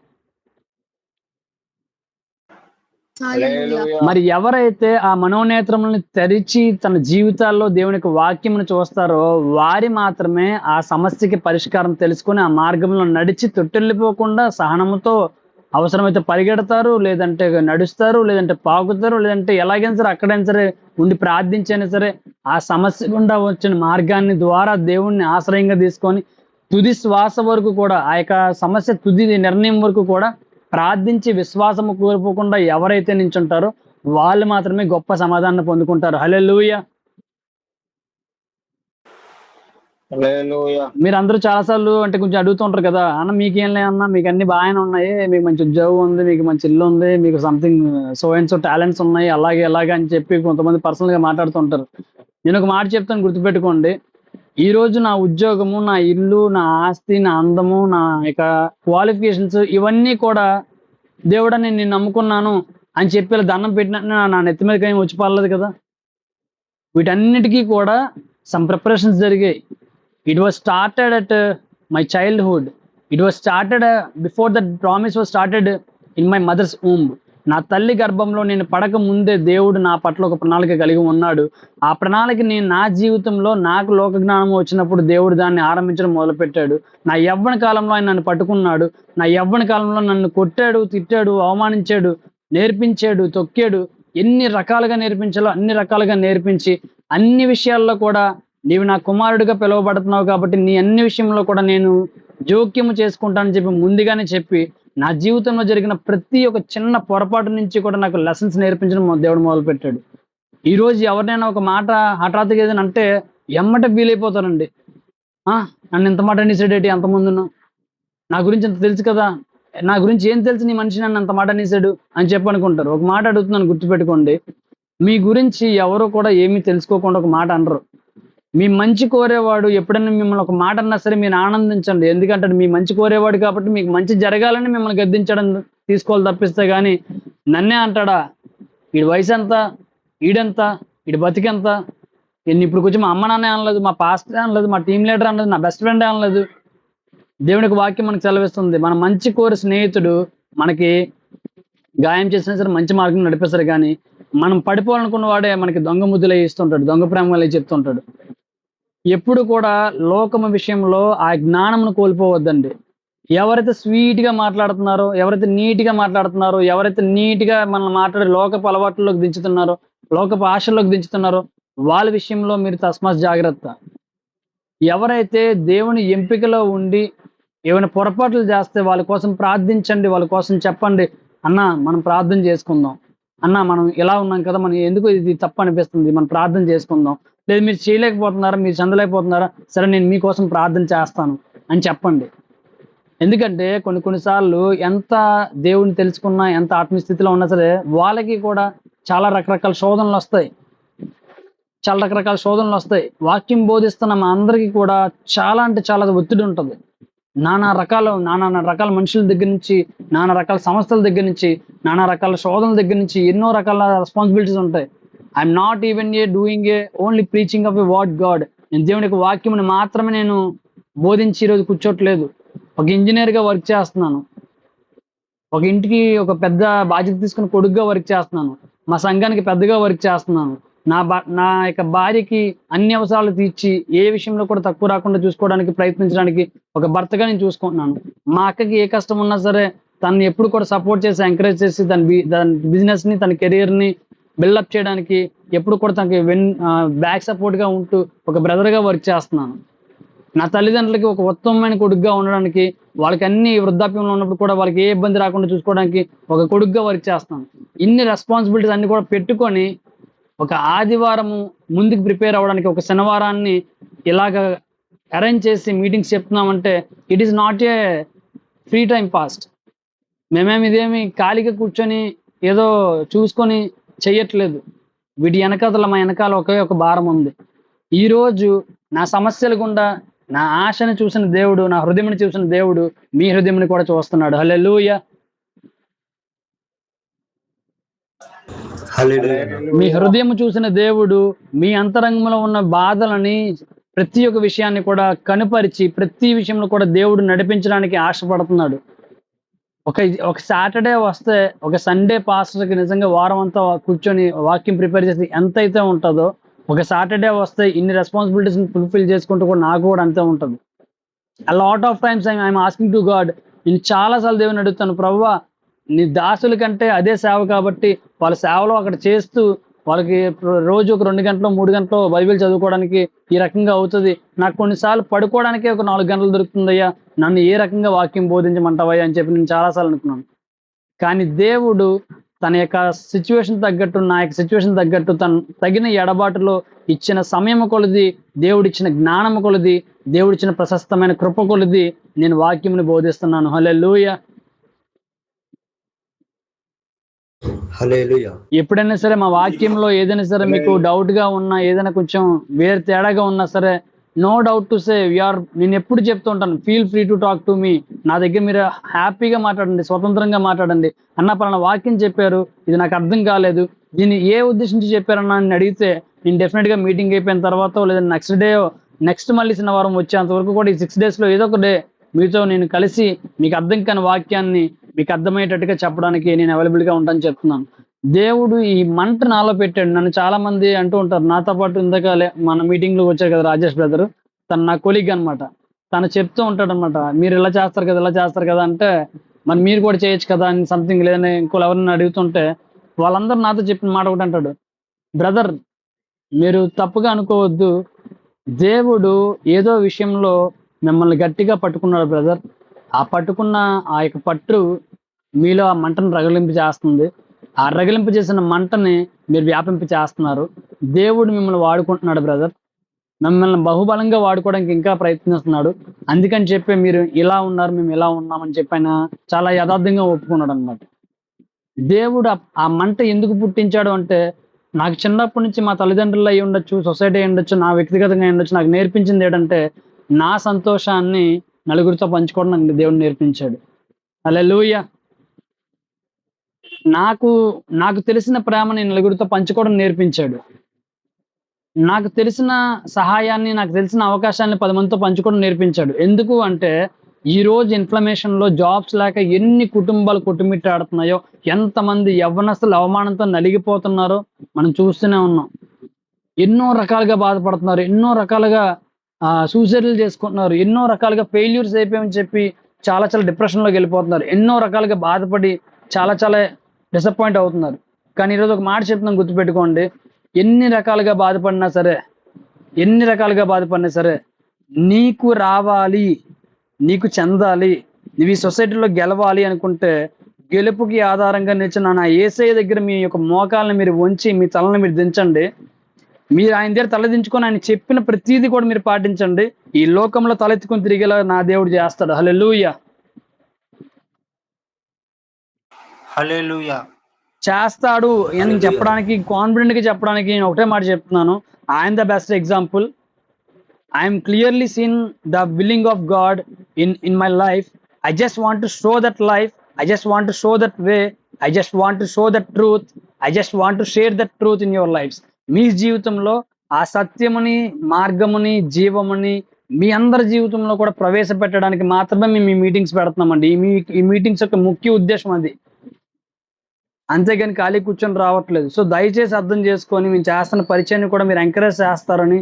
మరి ఎవరైతే ఆ మనోనేత్రములను తెరిచి తన జీవితాల్లో దేవుని యొక్క వాక్యమును చూస్తారో వారి మాత్రమే ఆ సమస్యకి పరిష్కారం తెలుసుకొని ఆ మార్గంలో నడిచి తొట్టెళ్ళిపోకుండా సహనముతో అవసరమైతే పరిగెడతారు, లేదంటే నడుస్తారు, లేదంటే పాకుతారు, లేదంటే ఎలాగైనా సరే అక్కడైనా సరే ఉండి ప్రార్థించైనా సరే ఆ సమస్య గుండా వచ్చిన మార్గాన్ని ద్వారా దేవుణ్ణి ఆశ్రయంగా తీసుకొని తుది శ్వాస వరకు కూడా ఆ యొక్క సమస్య తుది నిర్ణయం వరకు కూడా ప్రార్థించి విశ్వాసము కోల్పోకుండా ఎవరైతే నించుంటారో వాళ్ళు మాత్రమే గొప్ప సమాధానం పొందుకుంటారు. హల్లెలూయా. మీరు అందరూ చాలాసార్లు అంటే కొంచెం అడుగుతుంటారు కదా, అన్న మీకేం లే అన్న, మీకు అన్ని బాగానే ఉన్నాయి, మీకు మంచి ఉద్యోగం ఉంది, మీకు మంచి ఇల్లు ఉంది, మీకు something so and so talents ఉన్నాయి, అలాగే అలాగే అని చెప్పి కొంతమంది పర్సనల్ గా మాట్లాడుతుంటారు. నేను ఒక మాట చెప్తాను, గుర్తుపెట్టుకోండి. ఈ రోజు నా ఉద్యోగము, నా ఇల్లు, నా ఆస్తి, నా అందము, నా యొక్క క్వాలిఫికేషన్స్ ఇవన్నీ కూడా దేవుడని నేను నమ్ముకున్నాను అని చెప్పి దండం పెట్టినట్టు నా నెత్తి మీద కానీ వచ్చి పడలేదు కదా. వీటన్నిటికీ కూడా సమ్ ప్రిపరేషన్స్ జరిగాయి. It was started at my childhood. It was started before the promise was started in my mother's womb. నా తల్లి గర్భంలో నేను పడక ముందే దేవుడు నా పట్ల ఒక ప్రణాళిక కలిగి ఉన్నాడు. ఆ ప్రణాళిక నేను నా జీవితంలో నాకు లోక జ్ఞానం వచ్చినప్పుడు దేవుడు దాన్ని ఆరంభించడం మొదలుపెట్టాడు. నా యవ్వన కాలంలో ఆయన నన్ను పట్టుకున్నాడు. నా యవ్వన కాలంలో నన్ను కొట్టాడు, తిట్టాడు, అవమానించాడు, నేర్పించాడు, తొక్కాడు. ఎన్ని రకాలుగా నేర్పించాలో అన్ని రకాలుగా నేర్పించి అన్ని విషయాల్లో కూడా నీవు నా కుమారుడిగా పిలువబడుతున్నావు కాబట్టి నీ అన్ని విషయంలో కూడా నేను జోక్యము చేసుకుంటానని చెప్పి ముందుగానే చెప్పి నా జీవితంలో జరిగిన ప్రతి ఒక్క చిన్న పొరపాటు నుంచి కూడా నాకు లెసన్స్ నేర్పించడం దేవుడు మొదలుపెట్టాడు. ఈరోజు ఎవరినైనా ఒక మాట హఠాత్తుగా ఏదైనా అంటే ఎమ్మట ఫీల్ అయిపోతారండి. నన్ను ఎంత మాట అనేసాడేటి, అంతమందును నా గురించి అంత తెలుసు కదా, నా గురించి ఏం తెలుసు నీ మనిషి నన్ను అంత మాట అనేసాడు అని చెప్పి అనుకుంటారు. ఒక మాట అడుగుతున్నాను, గుర్తుపెట్టుకోండి. మీ గురించి ఎవరు కూడా ఏమీ తెలుసుకోకుండా ఒక మాట అనరు. మీ మంచి కోరేవాడు ఎప్పుడైనా మిమ్మల్ని ఒక మాట అన్నా సరే మీరు ఆనందించండి. ఎందుకంటే మీ మంచి కోరేవాడు కాబట్టి మీకు మంచి జరగాలని మిమ్మల్ని గద్దించడం తీసుకోవాలి తప్పిస్తే కానీ నన్నే అంటాడా, వీడి వయసు ఎంత, ఈడెంత, వీడి బతికెంత, ఇప్పుడు కొంచెం మా అమ్మ నాన్నే అనలేదు, మా పాస్టర్ అనలేదు, మా టీం లీడర్ అనలేదు, నా బెస్ట్ ఫ్రెండ్ అనలేదు. దేవునికి వాక్యం మనకు సెలవిస్తుంది, మన మంచి కోరి స్నేహితుడు మనకి గాయం చేసినా సరే మంచి మార్గం నడిపిస్తారు, కానీ మనం పడిపోవాలనుకున్న వాడే మనకి దొంగ ముద్దులు ఇస్తుంటాడు, దొంగ ప్రేమలు చెప్తుంటాడు. ఎప్పుడు కూడా లోకము విషయంలో ఆ జ్ఞానమును కోల్పోవద్దండి. ఎవరైతే స్వీట్ గా మాట్లాడుతున్నారో, ఎవరైతే నీట్ గా మాట్లాడుతున్నారో, ఎవరైతే నీట్ గా మనం మాట్లాడే లోకపు అలవాట్లలోకి దించుతున్నారో, లోకపు ఆశల్లోకి దించుతున్నారో వాళ్ళ విషయంలో మీరు తస్మాత్ జాగ్రత్త. ఎవరైతే దేవుని ఎంపికలో ఉండి ఏమైనా పొరపాట్లు చేస్తే వాళ్ళ కోసం ప్రార్థించండి, వాళ్ళ కోసం చెప్పండి, అన్న మనం ప్రార్థన చేసుకుందాం, అన్న మనం ఇలా ఉన్నాం కదా, మనం ఎందుకు ఇది తప్పు అనిపిస్తుంది, మనం ప్రార్థన చేసుకుందాం, లేదు మీరు చేయలేకపోతున్నారా, మీరు చెందలేకపోతున్నారా, సరే నేను మీకోసం ప్రార్థన చేస్తాను అని చెప్పండి. ఎందుకంటే కొన్నిసార్లు ఎంత దేవుని తెలుసుకున్నా, ఎంత ఆత్మస్థితిలో ఉన్నా సరే వాళ్ళకి కూడా చాలా రకరకాల శోధనలు వస్తాయి, చాలా రకరకాల శోధనలు వస్తాయి. వాక్యం బోధిస్తున్న మా అందరికీ కూడా చాలా అంటే చాలా ఒత్తిడి ఉంటుంది. నానా రకాల మనుషుల దగ్గర నుంచి, నానా రకాల సంస్థల దగ్గర నుంచి, నానా రకాల శోధనల దగ్గర నుంచి ఎన్నో రకాల రెస్పాన్సిబిలిటీస్ ఉంటాయి. I'm not even doing only preaching of a what God. నేను దేవుని యొక్క వాక్యముని మాత్రమే నేను బోధించి ఈరోజు కూర్చోట్లేదు. ఒక ఇంజనీర్గా వర్క్ చేస్తున్నాను, ఒక ఇంటికి ఒక పెద్ద బాధ్యత తీసుకుని కొడుకుగా వర్క్ చేస్తున్నాను, మా సంఘానికి పెద్దగా వర్క్ చేస్తున్నాను, నా యొక్క భార్యకి అన్ని అవసరాలు తీర్చి ఏ విషయంలో కూడా తక్కువ రాకుండా చూసుకోవడానికి ప్రయత్నించడానికి ఒక భర్తగా నేను చూసుకుంటున్నాను. మా అక్కకి ఏ కష్టం ఉన్నా సరే తను ఎప్పుడు కూడా సపోర్ట్ చేసి, ఎంకరేజ్ చేసి దాని బిజినెస్ ని, తన కెరీర్ ని బిల్డప్ చేయడానికి ఎప్పుడు కూడా తనకి బ్యాక్ సపోర్ట్ గా ఉంటూ ఒక బ్రదర్ గా వర్క్ చేస్తున్నాను. నా తల్లిదండ్రులకి ఒక ఉత్తమమైన కొడుకుగా ఉండడానికి, వాళ్ళకి అన్ని వృద్ధాప్యంలో ఉన్నప్పుడు కూడా వాళ్ళకి ఏ ఇబ్బంది రాకుండా చూసుకోవడానికి ఒక కొడుకుగా వర్క్ చేస్తున్నాను. ఇన్ని రెస్పాన్సిబిలిటీస్ అన్ని కూడా పెట్టుకొని ఒక ఆదివారము ముందుకు ప్రిపేర్ అవ్వడానికి, ఒక శనివారాన్ని ఇలాగ అరేంజ్ చేసి మీటింగ్స్ చెప్తున్నామంటే it is not a free time past. ఇదేమి ఖాళీగా కూర్చొని ఏదో చూసుకొని చెయ్యట్లేదు. వీటి మా వెనకాల ఒకే ఒక భారం ఉంది. ఈరోజు నా సమస్యల గుండా నా ఆశను చూసిన దేవుడు, నా హృదయంని చూసిన దేవుడు మీ హృదయంని కూడా చూస్తున్నాడు. హల్లెలూయా. మీ హృదయం చూసిన దేవుడు మీ అంతరంగంలో ఉన్న బాధలని, ప్రతి ఒక్క విషయాన్ని కూడా కనుపరిచి ప్రతి విషయంలో కూడా దేవుడు నడిపించడానికి ఆశపడుతున్నాడు. ఒక సాటర్డే వస్తే, ఒక సండే పాస్టర్కి నిజంగా వారం అంతా కూర్చొని వాక్యం ప్రిపేర్ చేసి ఎంతైతే ఉంటుందో, ఒక సాటర్డే వస్తే ఇన్ని రెస్పాన్సిబిలిటీస్ ఫుల్ఫిల్ చేసుకుంటూ కూడా నాకు కూడా అంతే ఉంటుంది. a lot of times I'm asking to God, నేను చాలాసార్లు దేవుని అడుగుతాను, ప్రభువా నీ దాసుల కంటే అదే సేవ కాబట్టి వాళ్ళ సేవలో అక్కడ చేస్తూ వాళ్ళకి రోజు ఒక 2 గంటలు 3 గంటలు బైబిల్ చదువుకోవడానికి ఈ రకంగా అవుతుంది, నాకు కొన్నిసార్లు పడుకోవడానికే ఒక 4 గంటలు దొరుకుతుందయ్యా, నన్ను ఏ రకంగా వాక్యం బోధించమంటావయ్యా అని చెప్పి నేను చాలాసార్లు అనుకున్నాను. కానీ దేవుడు తన యొక్క సిచ్యువేషన్ తగ్గట్టు, నా యొక్క సిచ్యువేషన్ తగ్గట్టు, తను తగిన ఎడబాటులో ఇచ్చిన సమయం కొలది, దేవుడిచ్చిన జ్ఞానము కొలది, దేవుడిచ్చిన ప్రశస్తమైన కృప కొలది నేను వాక్యముని బోధిస్తున్నాను. హల్లెలూయా. ఎప్పుడైనా సరే మా వాక్యంలో ఏదైనా సరే మీకు డౌట్ గా ఉన్నా, ఏదైనా కొంచెం వేరే తేడాగా ఉన్నా సరే, నో డౌట్ టు సే నేను ఎప్పుడు చెప్తూ ఉంటాను, feel free to talk to me. నా దగ్గర మీరు హ్యాపీగా మాట్లాడండి, స్వతంత్రంగా మాట్లాడండి. అన్న పలానా వాక్యం చెప్పారు, ఇది నాకు అర్థం కాలేదు, దీన్ని ఏ ఉద్దేశించి చెప్పారన్నా అని అడిగితే నేను డెఫినెట్ గా మీటింగ్ అయిపోయిన తర్వాత లేదా నెక్స్ట్ మళ్ళీ శనివారం వచ్చేంత వరకు కూడా ఈ 6 days లో ఏదో ఒక డే మీతో నేను కలిసి మీకు అర్థం కాని వాక్యాన్ని మీకు అర్థమయ్యేటట్టుగా చెప్పడానికి నేను అవైలబుల్ గా ఉంటాను చెప్తున్నాను. దేవుడు ఈ మంట నాలో పెట్టాడు. నన్ను చాలా మంది అంటూ ఉంటారు, నాతో పాటు ఇందాక మన మీటింగ్ లో వచ్చారు కదా రాజేష్ బ్రదర్, తను నా కొలీగ్ అనమాట. తను చెప్తూ ఉంటాడు అనమాట, మీరు ఇలా చేస్తారు కదా అంటే, మరి మీరు కూడా చేయొచ్చు కదా అని సంథింగ్, లేదని ఇంకో ఎవరిని అడుగుతుంటే వాళ్ళందరూ నాతో చెప్పిన మాట ఒకటి అంటాడు, బ్రదర్ మీరు తప్పుగా అనుకోవద్దు, దేవుడు ఏదో విషయంలో మిమ్మల్ని గట్టిగా పట్టుకున్నాడు బ్రదర్, ఆ పట్టుకున్న ఆ యొక్క పట్టు మీలో ఆ మంటను రగిలింపు చేస్తుంది, ఆ రగిలింపు చేసిన మంటని మీరు వ్యాపింపు చేస్తున్నారు, దేవుడు మిమ్మల్ని వాడుకుంటున్నాడు బ్రదర్, మిమ్మల్ని బహుబలంగా వాడుకోవడానికి ఇంకా ప్రయత్నిస్తున్నాడు, అందుకని చెప్పి మీరు ఇలా ఉన్నారు, మేము ఇలా ఉన్నామని చెప్పి ఆయన చాలా యథార్థంగా ఒప్పుకున్నాడు అనమాట. దేవుడు ఆ మంట ఎందుకు పుట్టించాడు అంటే, నాకు చిన్నప్పటి నుంచి మా తల్లిదండ్రులు అయి ఉండొచ్చు, సొసైటీ అయి ఉండొచ్చు, నా వ్యక్తిగతంగా అయి ఉండొచ్చు, నాకు నేర్పించింది ఏంటంటే నా సంతోషాన్ని నలుగురితో పంచుకోవడం నాకు దేవుడు నేర్పించాడు. హల్లెలూయా. నాకు నాకు తెలిసిన ప్రేమని నలుగురితో పంచుకోవడం నేర్పించాడు. నాకు తెలిసిన సహాయాన్ని, నాకు తెలిసిన అవకాశాన్ని 10 మందితో పంచుకోవడం నేర్పించాడు. ఎందుకు అంటే ఈ రోజు ఇన్ఫ్లమేషన్‌లో జాబ్స్ లేక ఎన్ని కుటుంబాలు కొట్టుమిట్టాడుతున్నాయో, ఎంతమంది యవ్వనస్తులు అవమానంతో నలిగిపోతున్నారో మనం చూస్తూనే ఉన్నాం. ఎన్నో రకాలుగా బాధపడుతున్నారు. ఎన్నో రకాలుగా సూసైడ్‌లు చేసుకుంటున్నారు. ఎన్నో రకాలుగా ఫెయిల్యూర్స్ అయిపోయామని చెప్పి చాలా చాలా డిప్రెషన్‌లోకి వెళ్ళిపోతున్నారు. ఎన్నో రకాలుగా బాధపడి చాలా చాలా డిసప్పాయింట్ అవుతున్నారు. కానీ ఈరోజు ఒక మాట చెప్తున్నాను, గుర్తుపెట్టుకోండి. ఎన్ని రకాలుగా బాధపడినా సరే నీకు రావాలి, నీకు చెందాలి, నువ్వు ఈ సొసైటీలో గెలవాలి అనుకుంటే గెలుపుకి ఆధారంగా నిలిచిన నా యేసయ్య దగ్గర మీ యొక్క మోకాలను మీరు వంచి మీ తలని మీరు దించండి. మీరు ఆయన దగ్గర తలదించుకొని ఆయన చెప్పిన ప్రతిదీ కూడా మీరు పాటించండి. ఈ లోకంలో తలెత్తుకొని తిరిగేలా నా దేవుడు చేస్తాడు. హల్లెలూయా. హల్లెలూయా. చేస్తాడు అని చెప్పడానికి, కాన్ఫిడెంట్ గా చెప్పడానికి నేను ఒకటే మాట చెప్తున్నాను. I'm the best example. I'm clearly seen the willing of God in my life. I just want to show that life. I just want to show that way. I just want to show that truth. I just want to share that truth in your lives. మీ జీవితంలో ఆ సత్యముని, మార్గముని, జీవముని మీ అందరి జీవితంలో కూడా ప్రవేశపెట్టడానికి మాత్రమే మేము ఈ meetings పెడుతున్నామండి. ఈ మీటింగ్స్ యొక్క ముఖ్య ఉద్దేశం అది. అంతేగాని ఖాళీ కూర్చొని రావట్లేదు. సో దయచేసి అర్థం చేసుకొని మేము చేస్తున్న పరిచయాన్ని కూడా మీరు ఎంకరేజ్ చేస్తారని,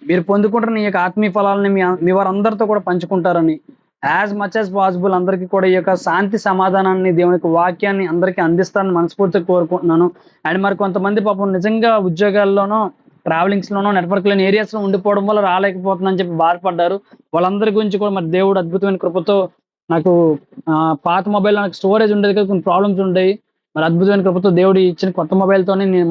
మీరు పొందుకుంటున్న ఈ యొక్క ఆత్మీయ ఫలాలని మీ వారందరితో కూడా పంచుకుంటారని, యాజ్ మచ్ యాజ్ పాసిబుల్ అందరికీ కూడా ఈ యొక్క శాంతి సమాధానాన్ని, దేవుని యొక్క వాక్యాన్ని అందరికీ అందిస్తారని మనస్ఫూర్తిగా కోరుకుంటున్నాను. అండ్ మరి కొంతమంది పాపం నిజంగా ఉద్యోగాల్లోనో, ట్రావెలింగ్స్లోనో, నెట్వర్క్ లేని ఏరియాస్లో ఉండిపోవడం వల్ల రాలేకపోతుందని చెప్పి బాధపడ్డారు. వాళ్ళందరి గురించి కూడా మరి దేవుడు అద్భుతమైన కృపతో, నాకు పాత మొబైల్లో నాకు స్టోరేజ్ ఉండేది కదా, కొన్ని ప్రాబ్లమ్స్ ఉండేవి. మరి అద్భుతమైన కృపతో దేవుడు ఇచ్చిన కొత్త మొబైల్తోనే నేను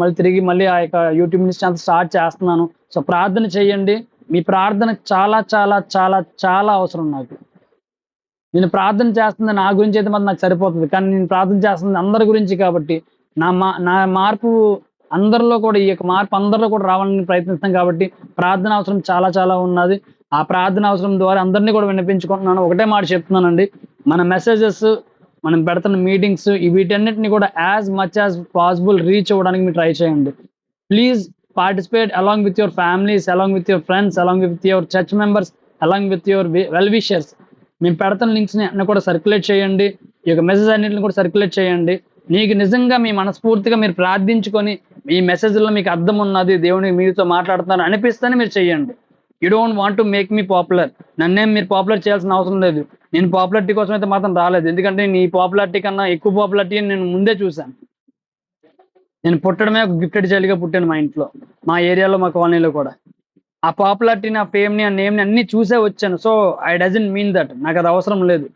మళ్ళీ ఆ యొక్క యూట్యూబ్ మినిస్ట్రీ స్టార్ట్ చేస్తున్నాను. సో ప్రార్థన చేయండి. మీ ప్రార్థన చాలా చాలా చాలా చాలా అవసరం నాకు. నేను ప్రార్థన చేస్తుంది నా గురించి అయితే మాత్రం నాకు సరిపోతుంది, కానీ నేను ప్రార్థన చేస్తుంది అందరి గురించి కాబట్టి, నా మార్పు అందరిలో కూడా, ఈ యొక్క మార్పు అందరిలో కూడా రావాలని ప్రయత్నిస్తాం కాబట్టి ప్రార్థన అవసరం చాలా చాలా ఉన్నది. ఆ ప్రార్థన అవసరం ద్వారా అందరినీ కూడా వినిపించుకుంటున్నాను. ఒకటే మాట చెప్తున్నానండి, మన మెసేజెస్, మనం పెడుతున్న మీటింగ్స్, వీటన్నిటిని కూడా as much as possible reach అవ్వడానికి మీరు ట్రై చేయండి. Please participate along with your families, along with your friends, along with your church members, along with your well wishers. మేము పెడుతున్న లింక్స్ని అన్ని కూడా సర్క్యులేట్ చేయండి. ఈ యొక్క మెసేజ్ అన్నింటిని కూడా సర్క్యులేట్ చేయండి. మీకు నిజంగా మీ మనస్ఫూర్తిగా మీరు ప్రార్థించుకొని ఈ మెసేజ్లో మీకు అర్థం ఉన్నది, దేవుని మీతో మాట్లాడుతున్నారు అనిపిస్తేనే మీరు చేయండి. You don't want to make me popular. నన్నేం మీరు పాపులర్ చేయాల్సిన అవసరం లేదు. నేను పాపులారిటీ కోసం అయితే మాత్రం రాలేదు. ఎందుకంటే నీ పాపులారిటీ కన్నా ఎక్కువ పాపులారిటీ నేను ముందే చూశాను. నేను పుట్టడమే ఒక గిఫ్టెడ్ చైల్డ్గా పుట్టాను మా ఇంట్లో, మా ఏరియాలో, మా కాలనీలో కూడా. ఆ పాపులారిటీని, ఆ ఫేమ్ని, ఆ నేమ్ని అన్ని చూసే వచ్చాను. So I doesn't mean that నాకు అది అవసరం లేదు.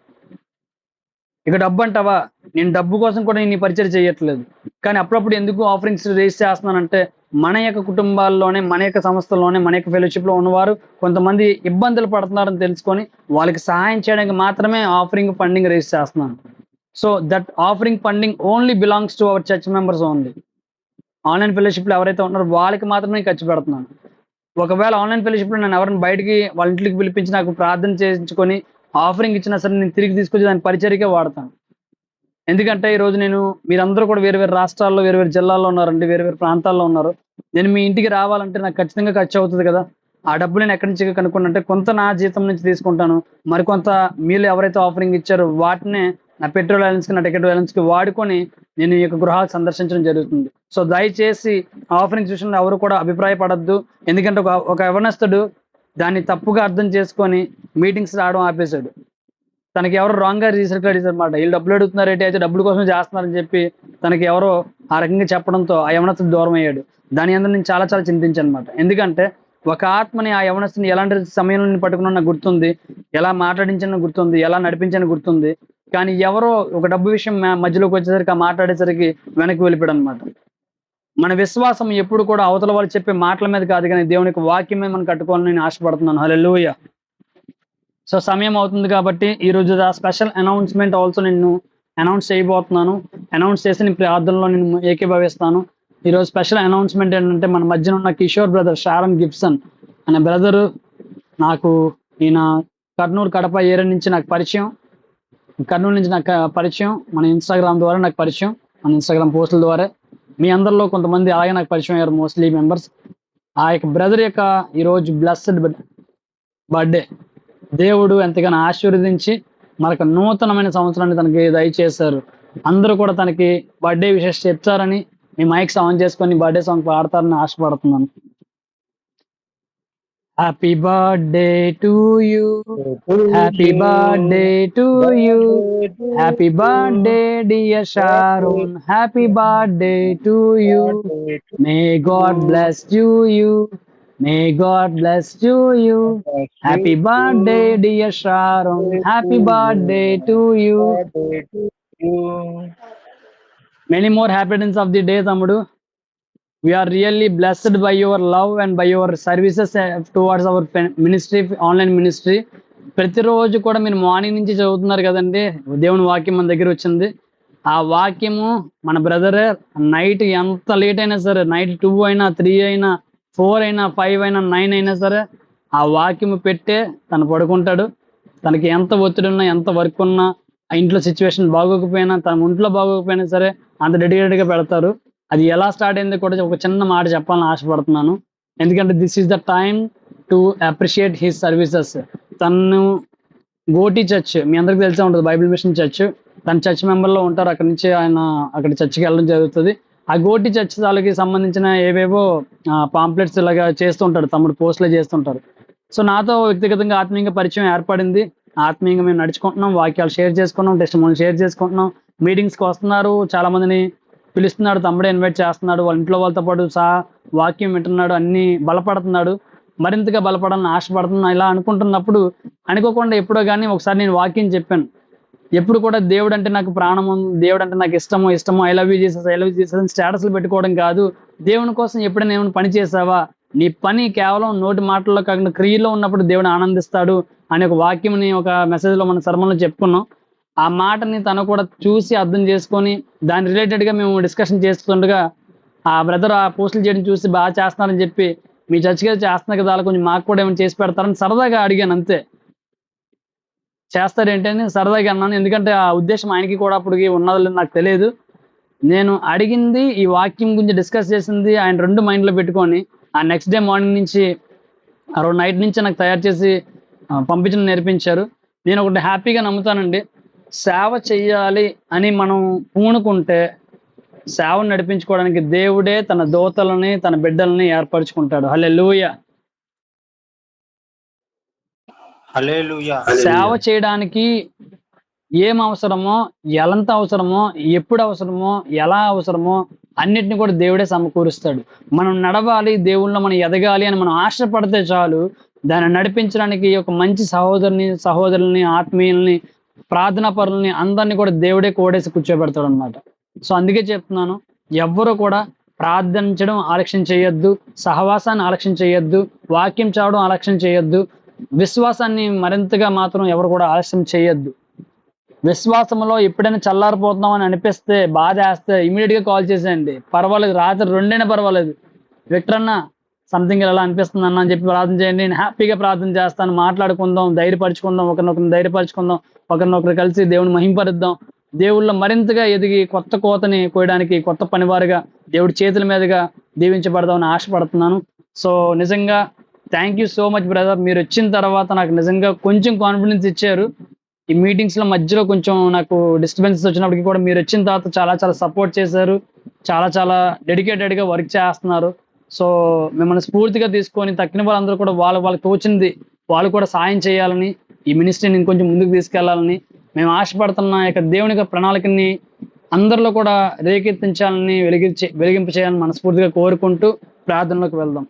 ఇక డబ్బు అంటావా, నేను డబ్బు కోసం కూడా నేను పరిచయం చేయట్లేదు. కానీ అప్పుడప్పుడు ఎందుకు ఆఫరింగ్స్ రేస్ చేస్తున్నానంటే, మన యొక్క కుటుంబాల్లోనే, మన యొక్క సంస్థల్లోనే, మన యొక్క ఫెలోషిప్లో ఉన్నవారు కొంతమంది ఇబ్బందులు పడుతున్నారని తెలుసుకొని వాళ్ళకి సహాయం చేయడానికి మాత్రమే ఆఫరింగ్ ఫండింగ్ రేస్ చేస్తున్నాను. So that offering funding only belongs to our church members only. Online ఫెలోషిప్లో ఎవరైతే ఉన్నారో వాళ్ళకి మాత్రమే ఖర్చు పెడుతున్నాను. ఒకవేళ ఆన్లైన్ ఫెలోషిప్లో నేను ఎవరిని బయటికి వాళ్ళ ఇంటికి పిలిపించి నాకు ప్రార్థన చేయించుకొని ఆఫరింగ్ ఇచ్చినా సరే నేను తిరిగి తీసుకొచ్చి దాని పరిచర్యకే వాడతాను. ఎందుకంటే ఈరోజు మీరందరూ కూడా వేరు వేరు రాష్ట్రాల్లో, వేరు వేరు జిల్లాల్లో ఉన్నారండి, వేరు వేరు ప్రాంతాల్లో ఉన్నారు. నేను మీ ఇంటికి రావాలంటే నాకు ఖచ్చితంగా ఖర్చు అవుతుంది కదా. ఆ డబ్బు నేను ఎక్కడి నుంచి కనుక్కుంటే కొంత నా జీతం నుంచి తీసుకుంటాను, మరికొంత మీరు ఎవరైతే ఆఫరింగ్ ఇచ్చారో వాటినే నా పెట్రోల్ బ్యాలెన్స్కి, నా టికెట్ బ్యాలెన్స్కి వాడుకొని నేను ఈ యొక్క గృహాలు సందర్శించడం జరుగుతుంది. సో దయచేసి ఆఫరింగ్ విషయంలో ఎవరు కూడా అభిప్రాయపడద్దు. ఎందుకంటే ఒక యవనస్తుడు దాన్ని తప్పుగా అర్థం చేసుకొని మీటింగ్స్ రావడం ఆపేశాడు. తనకి ఎవరో రాంగ్గా రీసర్క్యులేట్ చేశారన్నమాట. వీళ్ళు డబ్బులు అడుగుతున్నారు ఏంటి, అయితే డబ్బుల కోసమే చేస్తున్నారని చెప్పి తనకి ఎవరో ఆ రకంగా చెప్పడంతో ఆ యవనస్తుడు దూరం అయ్యాడు. దాని అందరూ నేను చాలా చాలా చింతించాను అనమాట. ఎందుకంటే ఒక ఆత్మని, ఆ యవనస్తుని ఎలాంటి సమయంలో నేను పట్టుకున్నా నాకు గుర్తుంది, ఎలా మాట్లాడించానో గుర్తుంది, ఎలా నడిపించానో గుర్తుంది. కానీ ఎవరో ఒక డబ్బు విషయం మధ్యలోకి వచ్చేసరికి, ఆ మాట్లాడేసరికి వెనక్కి వెళ్ళిపోయాడు అనమాట. మన విశ్వాసం ఎప్పుడు కూడా అవతల వాళ్ళు చెప్పే మాటల మీద కాదు, కానీ దేవుని యొక్క వాక్యం మీద మనం కట్టుకోవాలని నేను ఆశపడుతున్నాను. హల్లెలూయా. సో సమయం అవుతుంది కాబట్టి ఈరోజు ఆ స్పెషల్ అనౌన్స్మెంట్ ఆల్సో నేను అనౌన్స్ చేయబోతున్నాను. అనౌన్స్ చేసి నేను ప్రార్థనలో నేను ఏకీభవిస్తాను. ఈరోజు స్పెషల్ అనౌన్స్మెంట్ ఏంటంటే మన మధ్యన ఉన్న కిషోర్ బ్రదర్ షారన్ గిబ్సన్ అనే బ్రదరు నాకు ఈయన కర్నూలు కడప ఏరియా నుంచి నాకు పరిచయం. కర్నూలు నుంచి నాకు పరిచయం మన ఇన్స్టాగ్రామ్ ద్వారా నాకు పరిచయం, మన ఇన్స్టాగ్రామ్ పోస్టుల ద్వారా. మీ అందరిలో కొంతమంది అలాగే నాకు పరిచయం అయ్యారు, మోస్ట్లీ మెంబర్స్. ఆ యొక్క బ్రదర్ యొక్క ఈరోజు బ్లెస్డ్ బర్త్డే. దేవుడు ఎంతగానో ఆశీర్వదించి మనకు నూతనమైన సంవత్సరాన్ని తనకి దయచేశారు. అందరూ కూడా తనకి బర్త్డే విషెస్ చెప్తారని మీ మైక్స్ ఆన్ చేసుకొని బర్త్డే సాంగ్ పాడతారని ఆశపడుతున్నాను. Happy birthday to you, happy birthday to you, happy birthday dear Sharon, happy birthday to you, may God bless you, may God bless you, happy birthday dear Sharon, happy birthday to you, many more happiness of the day తమ్ముడు. We are really blessed by your love and by your services towards our ministry, online ministry. ప్రతిరోజు కూడా మీరు morning నుంచి చదువుతున్నారు కదండి, దేవుని వాక్యం మన దగ్గర వచ్చింది. ఆ వాక్యము మన బ్రదర్ నైట్ ఎంత లేట్ అయినా సరే, నైట్ 2 అయినా 3 అయినా 4 అయినా 5 అయినా 9 అయినా సరే ఆ వాక్యము పెట్టే తను పడుకుంటాడు. తనకి ఎంత ఒత్తిడి ఉన్నా, ఎంత వర్క్ ఉన్నా, ఆ ఇంట్లో సిచ్యువేషన్ బాగోకపోయినా, తన ఒంట్లో బాగోకపోయినా సరే అంత డెడికేటెడ్గా పెడతారు. అది ఎలా స్టార్ట్ అయిందో కూడా ఒక చిన్న మాట చెప్పాలని ఆశపడుతున్నాను. ఎందుకంటే this is the time to appreciate his services. తను గోటి చర్చ్ మీ అందరికి తెలిసే ఉంటుంది, బైబిల్ మిషన్ చర్చ్. తన చర్చ్ మెంబర్లో ఉంటారు. అక్కడి నుంచి ఆయన అక్కడ చర్చ్కి వెళ్ళడం జరుగుతుంది. ఆ గోటి చర్చ్ వాళ్ళకి సంబంధించిన ఏవేవో పాంప్లెట్స్ ఇలాగా చేస్తుంటాడు తమ్ముడు, పోస్టులు చేస్తుంటారు. సో నాతో వ్యక్తిగతంగా ఆత్మీయంగా పరిచయం ఏర్పడింది. ఆత్మీయంగా మేము నడుచుకుంటున్నాం, వాక్యాలు షేర్ చేసుకున్నాం, టెస్టిమోనీ షేర్ చేసుకుంటున్నాం. మీటింగ్స్కి వస్తున్నారు, చాలా మందిని పిలుస్తున్నాడు, తమ్ముడే ఇన్వైట్ చేస్తున్నాడు, వాళ్ళ ఇంట్లో వాళ్ళతో పాటు వాక్యం వింటున్నాడు, అన్ని బలపడుతున్నాడు. మరింతగా బలపడాలని ఆశపడుతున్నా. ఇలా అనుకుంటున్నప్పుడు అనుకోకుండా ఎప్పుడో కానీ ఒకసారి నేను వాక్యం చెప్పాను. ఎప్పుడు కూడా దేవుడు అంటే నాకు ప్రాణము, దేవుడు అంటే నాకు ఇష్టము, I love you Jesus, I love you Jesus అని స్టేటస్లు పెట్టుకోవడం కాదు. దేవుని కోసం ఎప్పుడైనా ఏమైనా పని చేసావా, నీ పని కేవలం నోటి మాటల్లో కాకుండా క్రియలో ఉన్నప్పుడు దేవుడు ఆనందిస్తాడు అనే ఒక వాక్యంని ఒక మెసేజ్లో మన సర్మన్లో చెప్పుకున్నాం. ఆ మాటని తను కూడా చూసి అర్థం చేసుకొని దాని రిలేటెడ్గా మేము డిస్కషన్ చేస్తుండగా ఆ బ్రదర్ ఆ పోస్టులు చేయడం చూసి బాగా చేస్తున్నారని చెప్పి, మీ చర్చికి చేస్తున్నారు కదా, కొంచెం మాకు కూడా ఏమైనా చేసి పెడతారని సరదాగా అడిగాను, అంతే. చేస్తారేంటని సరదాగా అన్నాను. ఎందుకంటే ఆ ఉద్దేశం ఆయనకి కూడా అప్పుడు ఉన్నది నాకు తెలియదు. నేను అడిగింది, ఈ వాక్యం గురించి డిస్కస్ చేసింది ఆయన 2 మైండ్లో పెట్టుకొని ఆ నెక్స్ట్ డే మార్నింగ్ నుంచి ఆ రోజు నైట్ నుంచి నాకు తయారు చేసి పంపించడం నేర్పించారు. నేను ఒకటి హ్యాపీగా నమ్ముతానండి, సేవ చెయ్యాలి అని మనం పూనుకుంటే సేవను నడిపించుకోవడానికి దేవుడే తన దూతలని, తన బిడ్డలని ఏర్పరచుకుంటాడు. హల్లెలూయా. హల్లెలూయా. సేవ చేయడానికి ఏం అవసరమో, ఎంత అవసరమో, ఎప్పుడు అవసరమో, ఎలా అవసరమో అన్నిటిని కూడా దేవుడే సమకూరుస్తాడు. మనం నడవాలి, దేవుళ్ళలో మనం ఎదగాలి అని మనం ఆశపడితే చాలు, దాన్ని నడిపించడానికి ఒక మంచి సహోదరుల్ని, ఆత్మీయుల్ని, ప్రార్థనా పరుల్ని అందరినీ కూడా దేవుడే కోడేసి కూర్చోబెడతాడు అన్నమాట. సో అందుకే చెప్తున్నాను, ఎవ్వరూ కూడా ప్రార్థించడం ఆలక్ష్యం చేయొద్దు, సహవాసాన్ని ఆలక్ష్యం చేయొద్దు, వాక్యం చదవడం ఆలక్ష్యం చేయొద్దు, విశ్వాసాన్ని మరింతగా మాత్రం ఎవరు కూడా ఆలస్యం చేయొద్దు. విశ్వాసంలో ఎప్పుడైనా చల్లారిపోతున్నాం అని అనిపిస్తే, బాధ వేస్తే ఇమీడియట్గా కాల్ చేసేయండి, పర్వాలేదు. రాత్రి 2 అయినా పర్వాలేదు, విక్టర్ అన్న సంథింగ్ ఎలా అనిపిస్తుంది అన్న అని చెప్పి ప్రార్థన చేయండి. నేను హ్యాపీగా ప్రార్థన చేస్తాను. మాట్లాడుకుందాం, ధైర్యపరచుకుందాం, ఒకరినొకరిని ధైర్యపరచుకుందాం, ఒకరినొకరు కలిసి దేవుని మహింపరుద్దాం. దేవుళ్ళో మరింతగా ఎదిగి కొత్త కోతని కోయడానికి, కొత్త పనివారుగా దేవుడి చేతుల మీదుగా దీవించబడదామని ఆశపడుతున్నాను. సో నిజంగా thank you so much brother. మీరు వచ్చిన తర్వాత నాకు నిజంగా కొంచెం కాన్ఫిడెన్స్ ఇచ్చారు. ఈ మీటింగ్స్లో మధ్యలో కొంచెం నాకు డిస్టర్బెన్సెస్ వచ్చినప్పటికీ కూడా మీరు వచ్చిన తర్వాత చాలా సపోర్ట్ చేశారు, చాలా డెడికేటెడ్గా వర్క్ చేస్తున్నారు. సో మిమ్మల్ని స్ఫూర్తిగా తీసుకొని తక్కిన వాళ్ళందరూ కూడా వాళ్ళకి తోచింది వాళ్ళు కూడా సాయం చేయాలని, ఈ మినిస్ట్రీని ఇంకొంచెం ముందుకు తీసుకెళ్లాలని మేము ఆశపడుతున్న యొక్క దేవుని యొక్క ప్రణాళికని అందరిలో కూడా రేకెత్తించాలని, వెలిగింపు చేయాలని మనస్ఫూర్తిగా కోరుకుంటూ ప్రార్థనలోకి వెళ్దాం.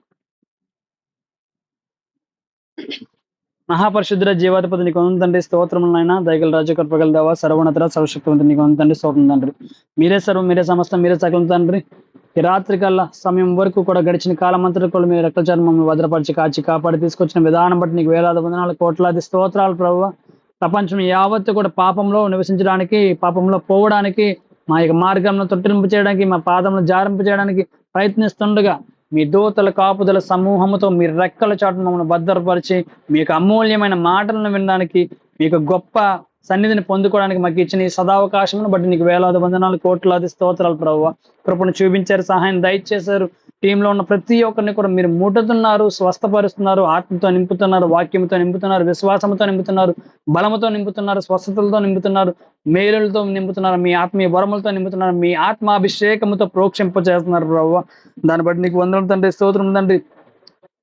మహాపరిశుద్ధుడ జీవాధిపతి నీకు వందనాలు తండ్రి, స్తోత్రములైనా దయగల రాజు, కృపగల దేవా, సర్వోన్నత సర్వశక్తివంతుడు నీకు వందనాలు తండ్రి, స్తోత్రం తండ్రి. మీరే సర్వం, మీరే సమస్తం, మీరే సకలం తండ్రి. ఈ రాత్రి కల్లా సమయం వరకు కూడా గడిచిన కాలమంతటి కూడా మీ రక్తచర్మం భద్రపరిచి కాచి కాపాడి తీసుకొచ్చిన విధానం బట్టి నీకు వేలాది వందనాలు, కోట్లాది స్తోత్రాలు ప్రభువా. ప్రపంచం యావత్తు కూడా పాపంలో నివసించడానికి, పాపంలో పోవడానికి, మా యొక్క మార్గంలో తొట్టింపు చేయడానికి, మా పాదంలో జారింపు చేయడానికి ప్రయత్నిస్తుండగా మీ దూతల కాపుదల సమూహముతో మీ రెక్కల చాటును మమ్మల్ని భద్రపరిచి మీ యొక్క అమూల్యమైన మాటలను వినడానికి మీకు గొప్ప సన్నిధిని పొందుకోవడానికి మాకు ఇచ్చిన ఈ సదావకాశమును బట్టి నీకు వేలాది వందనాలు, కోట్లాది స్తోత్రాలు ప్రభువా. కృపను చూపించారు, సహాయం దయచేశారు. టీంలో ఉన్న ప్రతి ఒక్కరిని కూడా మీరు ముట్టుతున్నారు, స్వస్థపరుస్తున్నారు, ఆత్మతో నింపుతున్నారు, వాక్యంతో నింపుతున్నారు, విశ్వాసంతో నింపుతున్నారు, బలముతో నింపుతున్నారు, స్వస్థతలతో నింపుతున్నారు, మేలులతో నింపుతున్నారు, మీ ఆత్మీయ వరములతో నింపుతున్నారు, మీ ఆత్మాభిషేకముతో ప్రోక్షింప చేస్తున్నారు ప్రభువా. దాన్ని బట్టి నీకు వందనం తండ్రి, స్తోత్రం తండ్రి.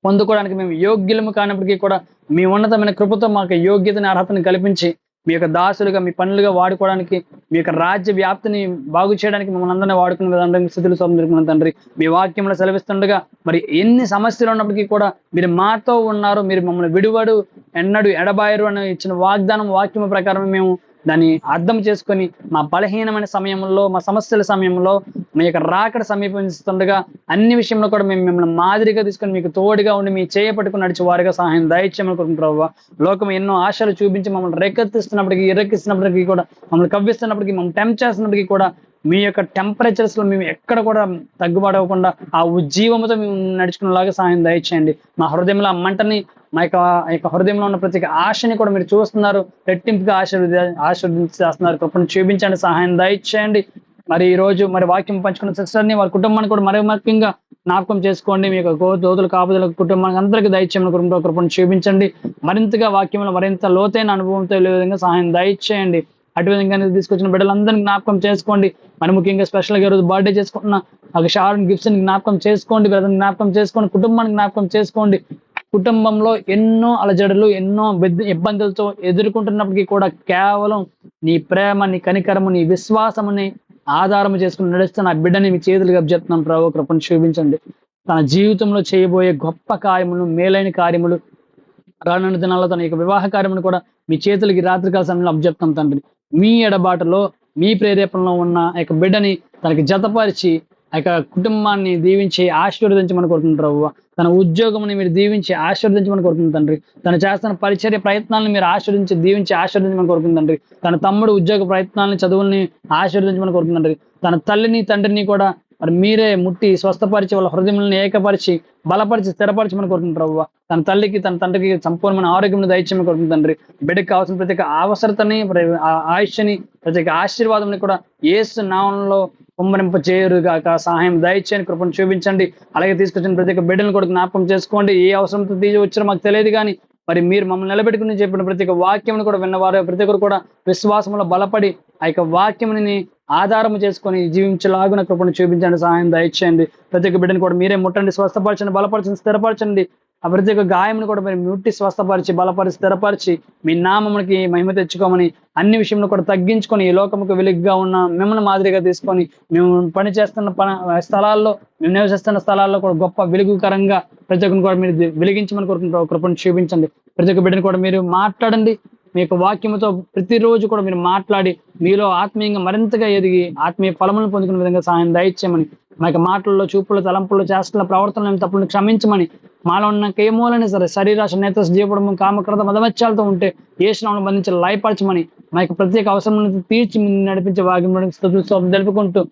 పొందుకోవడానికి మేము యోగ్యులము కానప్పటికీ కూడా మీ ఉన్నతమైన కృపతో మాకు యోగ్యతని, అర్హతని కల్పించి మీ యొక్క దాసులుగా, మీ పనులుగా వాడుకోవడానికి, మీ యొక్క రాజ్య వ్యాప్తిని బాగు చేయడానికి మమ్మల్ని అందరినీ వాడుకునే విధానం స్థితిలో సొందుకున్న తండ్రి. మీ వాక్యంలో సెలవిస్తుండగా మరి ఎన్ని సమస్యలు ఉన్నప్పటికీ కూడా మీరు మాతో ఉన్నారు, మీరు మమ్మల్ని విడువడు, ఎన్నడు ఎడబాయరు అని ఇచ్చిన వాగ్దానం, వాక్యం ప్రకారం మేము దాన్ని అర్థం చేసుకొని మా బలహీనమైన సమయంలో, మా సమస్యల సమయంలో, మీ యొక్క రాకడ సమీపిస్తుండగా అన్ని విషయంలో కూడా మేము మిమ్మల్ని మాదిరిగా తీసుకొని మీకు తోడుగా ఉండి మీ చేయపట్టుకుని నడిచి వారిగా సహాయం దయచేయమనుకుంటున్నాం ప్రభువా. లోకం ఎన్నో ఆశలు చూపించి మమ్మల్ని రేకెత్తిస్తున్నప్పటికీ, ఇరెక్కిస్తున్నప్పటికీ కూడా, మమ్మల్ని కవ్విస్తున్నప్పటికీ, మమ్మల్ని టెంప్ట్ చేస్తున్నప్పటికీ కూడా మీ యొక్క టెంపరేచర్స్ లో మేము ఎక్కడ కూడా తగ్గుబడకుండా ఆ ఉజ్జీవముతో మేము నడుచుకునేలాగా సహాయం దయచేయండి. మా హృదయంలో ఆ మంటని, మా యొక్క హృదయంలో ఉన్న ప్రతి ఆశని కూడా మీరు చూస్తున్నారు, రెట్టింపుగా ఆశీర్వదించేస్తున్నారు. కృపను చూపించండి, సహాయం దయచేయండి. మరి ఈ రోజు మరి వాక్యం పంచుకున్న సిస్టర్ని, వారి కుటుంబాన్ని కూడా మరీ ముఖ్యంగా జ్ఞాపకం చేసుకోండి. మీ యొక్క దోతుల కాపుదల కుటుంబానికి అందరికీ దయచేయమని కృపను చూపించండి. మరింతగా వాక్యంలో మరింత లోతైన అనుభవంతో వెళ్ళే విధంగా సహాయం దయచేయండి. అటు విధంగా తీసుకొచ్చిన బిడ్డలందరినీ జ్ఞాపకం చేసుకోండి. మరి ముఖ్యంగా స్పెషల్గా ఈరోజు బర్త్డే చేసుకుంటున్న ఒక షారన్ గిఫ్ట్స్ని జ్ఞాపకం చేసుకోండి, బ్రదర్ని జ్ఞాపకం చేసుకోండి, కుటుంబాన్ని జ్ఞాపకం చేసుకోండి. కుటుంబంలో ఎన్నో అలజడులు, ఎన్నో ఇబ్బందులతో ఎదుర్కొంటున్నప్పటికీ కూడా కేవలం నీ ప్రేమ, నీ కనికరము, నీ విశ్వాసముని ఆధారం చేసుకుని నడుస్తున్న ఆ బిడ్డని మీ చేతులుగా చెప్తున్నాను ప్రభు. కృపను చూపించండి. తన జీవితంలో చేయబోయే గొప్ప కార్యములు, మేలైన కార్యములు, రానున్న దినాల్లో తన యొక్క వివాహ కార్యమును కూడా మీ చేతులకి రాత్రికాల సమయంలో అప్పచెప్తాం తండ్రి. మీ ఎడబాటులో, మీ ప్రేరేపణలో ఉన్న ఆ యొక్క బిడ్డని తనకి జతపరిచి ఆ యొక్క కుటుంబాన్ని దీవించి ఆశీర్వదించమని కోరుకుంటారు. తన ఉద్యోగంని మీరు దీవించి ఆశీర్వదించమని కోరుకుంటుంది తండ్రి. తను చేస్తున్న పరిచర్య ప్రయత్నాలను మీరు దీవించి ఆశీర్వదించమని కోరుకుంటుంది తండ్రి. తన తమ్ముడు ఉద్యోగ ప్రయత్నాలని, చదువుల్ని ఆశీర్వదించమని కోరుకుంటుంది తండ్రి. తన తల్లిని, తండ్రిని కూడా మరి మీరే ముట్టి స్వస్థపరిచి వాళ్ళ హృదయాలను ఏకపరిచి బలపరిచి స్థిరపరచమని కోరుకుంటారు. తన తల్లికి, తన తండ్రికి సంపూర్ణమైన ఆరోగ్యం దయచేయమని కోరుకుంటుంది తండ్రి. బిడ్డకి కావాల్సిన ప్రతి ఒక్క అవసరతని, ఆయుష్ని, ప్రతి ఒక్క ఆశీర్వాదంని కూడా యేసు నామములో కుమ్మరింప చేయరుగాక. సహాయం దయచేయని కృపను చూపించండి. అలాగే తీసుకొచ్చిన ప్రతి ఒక్క బిడ్డను కూడా జ్ఞాపకం చేసుకోండి. ఏ అవసరంతో వచ్చారో మాకు తెలియదు కానీ మరి మీరు మమ్మల్ని నిలబెట్టుకుని చెప్పిన ప్రతి ఒక్క వాక్యం కూడా విన్నవారు ప్రతి ఒక్కరు కూడా విశ్వాసంలో బలపడి ఆ యొక్క వాక్యముని ఆధారం చేసుకొని జీవించలాగున కృపను చూపించండి, సహాయం దయచేయండి. ప్రతి ఒక్క బిడ్డను కూడా మీరే ముట్టండి, స్వస్థపరచండి, బలపరచండి, స్థిరపరచండి. ఆ ప్రతి ఒక్క గాయమును కూడా మీరు ముట్టి స్వస్థపరిచి, బలపరిచి, స్థిరపరిచి మీ నామమునికి మహిమ తెచ్చుకోమని, అన్ని విషయంలో కూడా తగ్గించుకొని ఈ లోకముకు వెలుగుగా ఉన్న మిమ్మల్ని మాదిరిగా తీసుకొని మేము పనిచేస్తున్న స్థలాల్లో, మేము నివసిస్తున్న స్థలాల్లో కూడా గొప్ప వెలుగుకరంగా ప్రతి ఒక్కరిని కూడా మీరు వెలిగించమని కోరుకుంటారు. కృపను చూపించండి. ప్రతి ఒక్క బిడ్డను కూడా మీరు మాట్లాడండి. మీ యొక్క వాక్యంతో ప్రతిరోజు కూడా మీరు మాట్లాడి మీలో ఆత్మీయంగా మరింతగా ఎదిగి ఆత్మీయ ఫలములను పొందుకునే విధంగా సహాయం దయచేయమని, మా యొక్క మాటల్లో, చూపులు, తలంపులు, చేష్టల, ప్రవర్తనలు తప్పులను క్షమించమని, మాలో ఉన్న ఏమోలైనా సరే శరీరాశ, నేత, జీవపడము, కామక్రత, మదమత్యాలతో ఉంటే యేసునామములో బంధించి లయపరచమని, మా యొక్క ప్రత్యేక అవసరం తీర్చి నడిపించే వాక్యం తెలుపుకుంటూ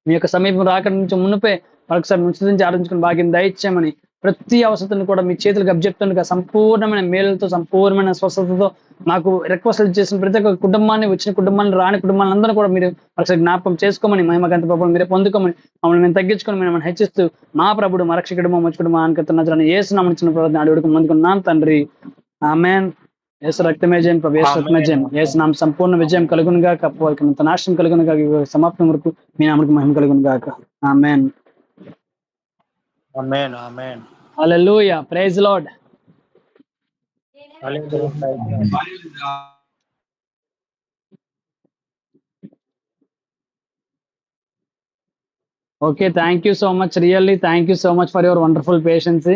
మీ యొక్క సమీపం రాకడ నుంచి మునుపే మరొకసారి ముచ్చరించి ఆలోచించుకుని భాగ్యం దయచేయమని, ప్రతి అవసరాన్ని కూడా మీ చేతులకు అప్పచెప్తుండగా సంపూర్ణమైన మేలులతో, సంపూర్ణమైన స్వస్థతతో నాకు రిక్వెస్ట్ చేసిన ప్రతి ఒక్క కుటుంబాన్ని, వచ్చిన కుటుంబాన్ని, రాని కుటుంబాన్ని అందరూ కూడా మీరు ఒకసారి జ్ఞాపకం చేసుకోమని, మహిమగంత ప్రభువుని మీరే పొందుకోమని, మమ్మల్ని మేము తగ్గించుకొని మేము హెచ్చిస్తూ మా ప్రభుడు, మా రక్షకుడు, మా మంచుకుడు, మా అనుకతున్నాను యేసునామమున చిన్న ప్రార్థన అడుగుకు పొందుకున్నాను తండ్రి. ఆమేన్. యేసు రక్తమే జయం, ప్రభు యేసు రక్తమే జయం. యేసు నామం సంపూర్ణ విజయం కలుగును గాక, అపవాదికి నాశనం కలుగును గాక, సమాప్తం వరకు మీ నామమునకు మహిమ కలుగును గాక. Amen. Amen. Amen. Hallelujah. Praise lord. Okay, thank you so much. Really, thank you so much for your wonderful patience.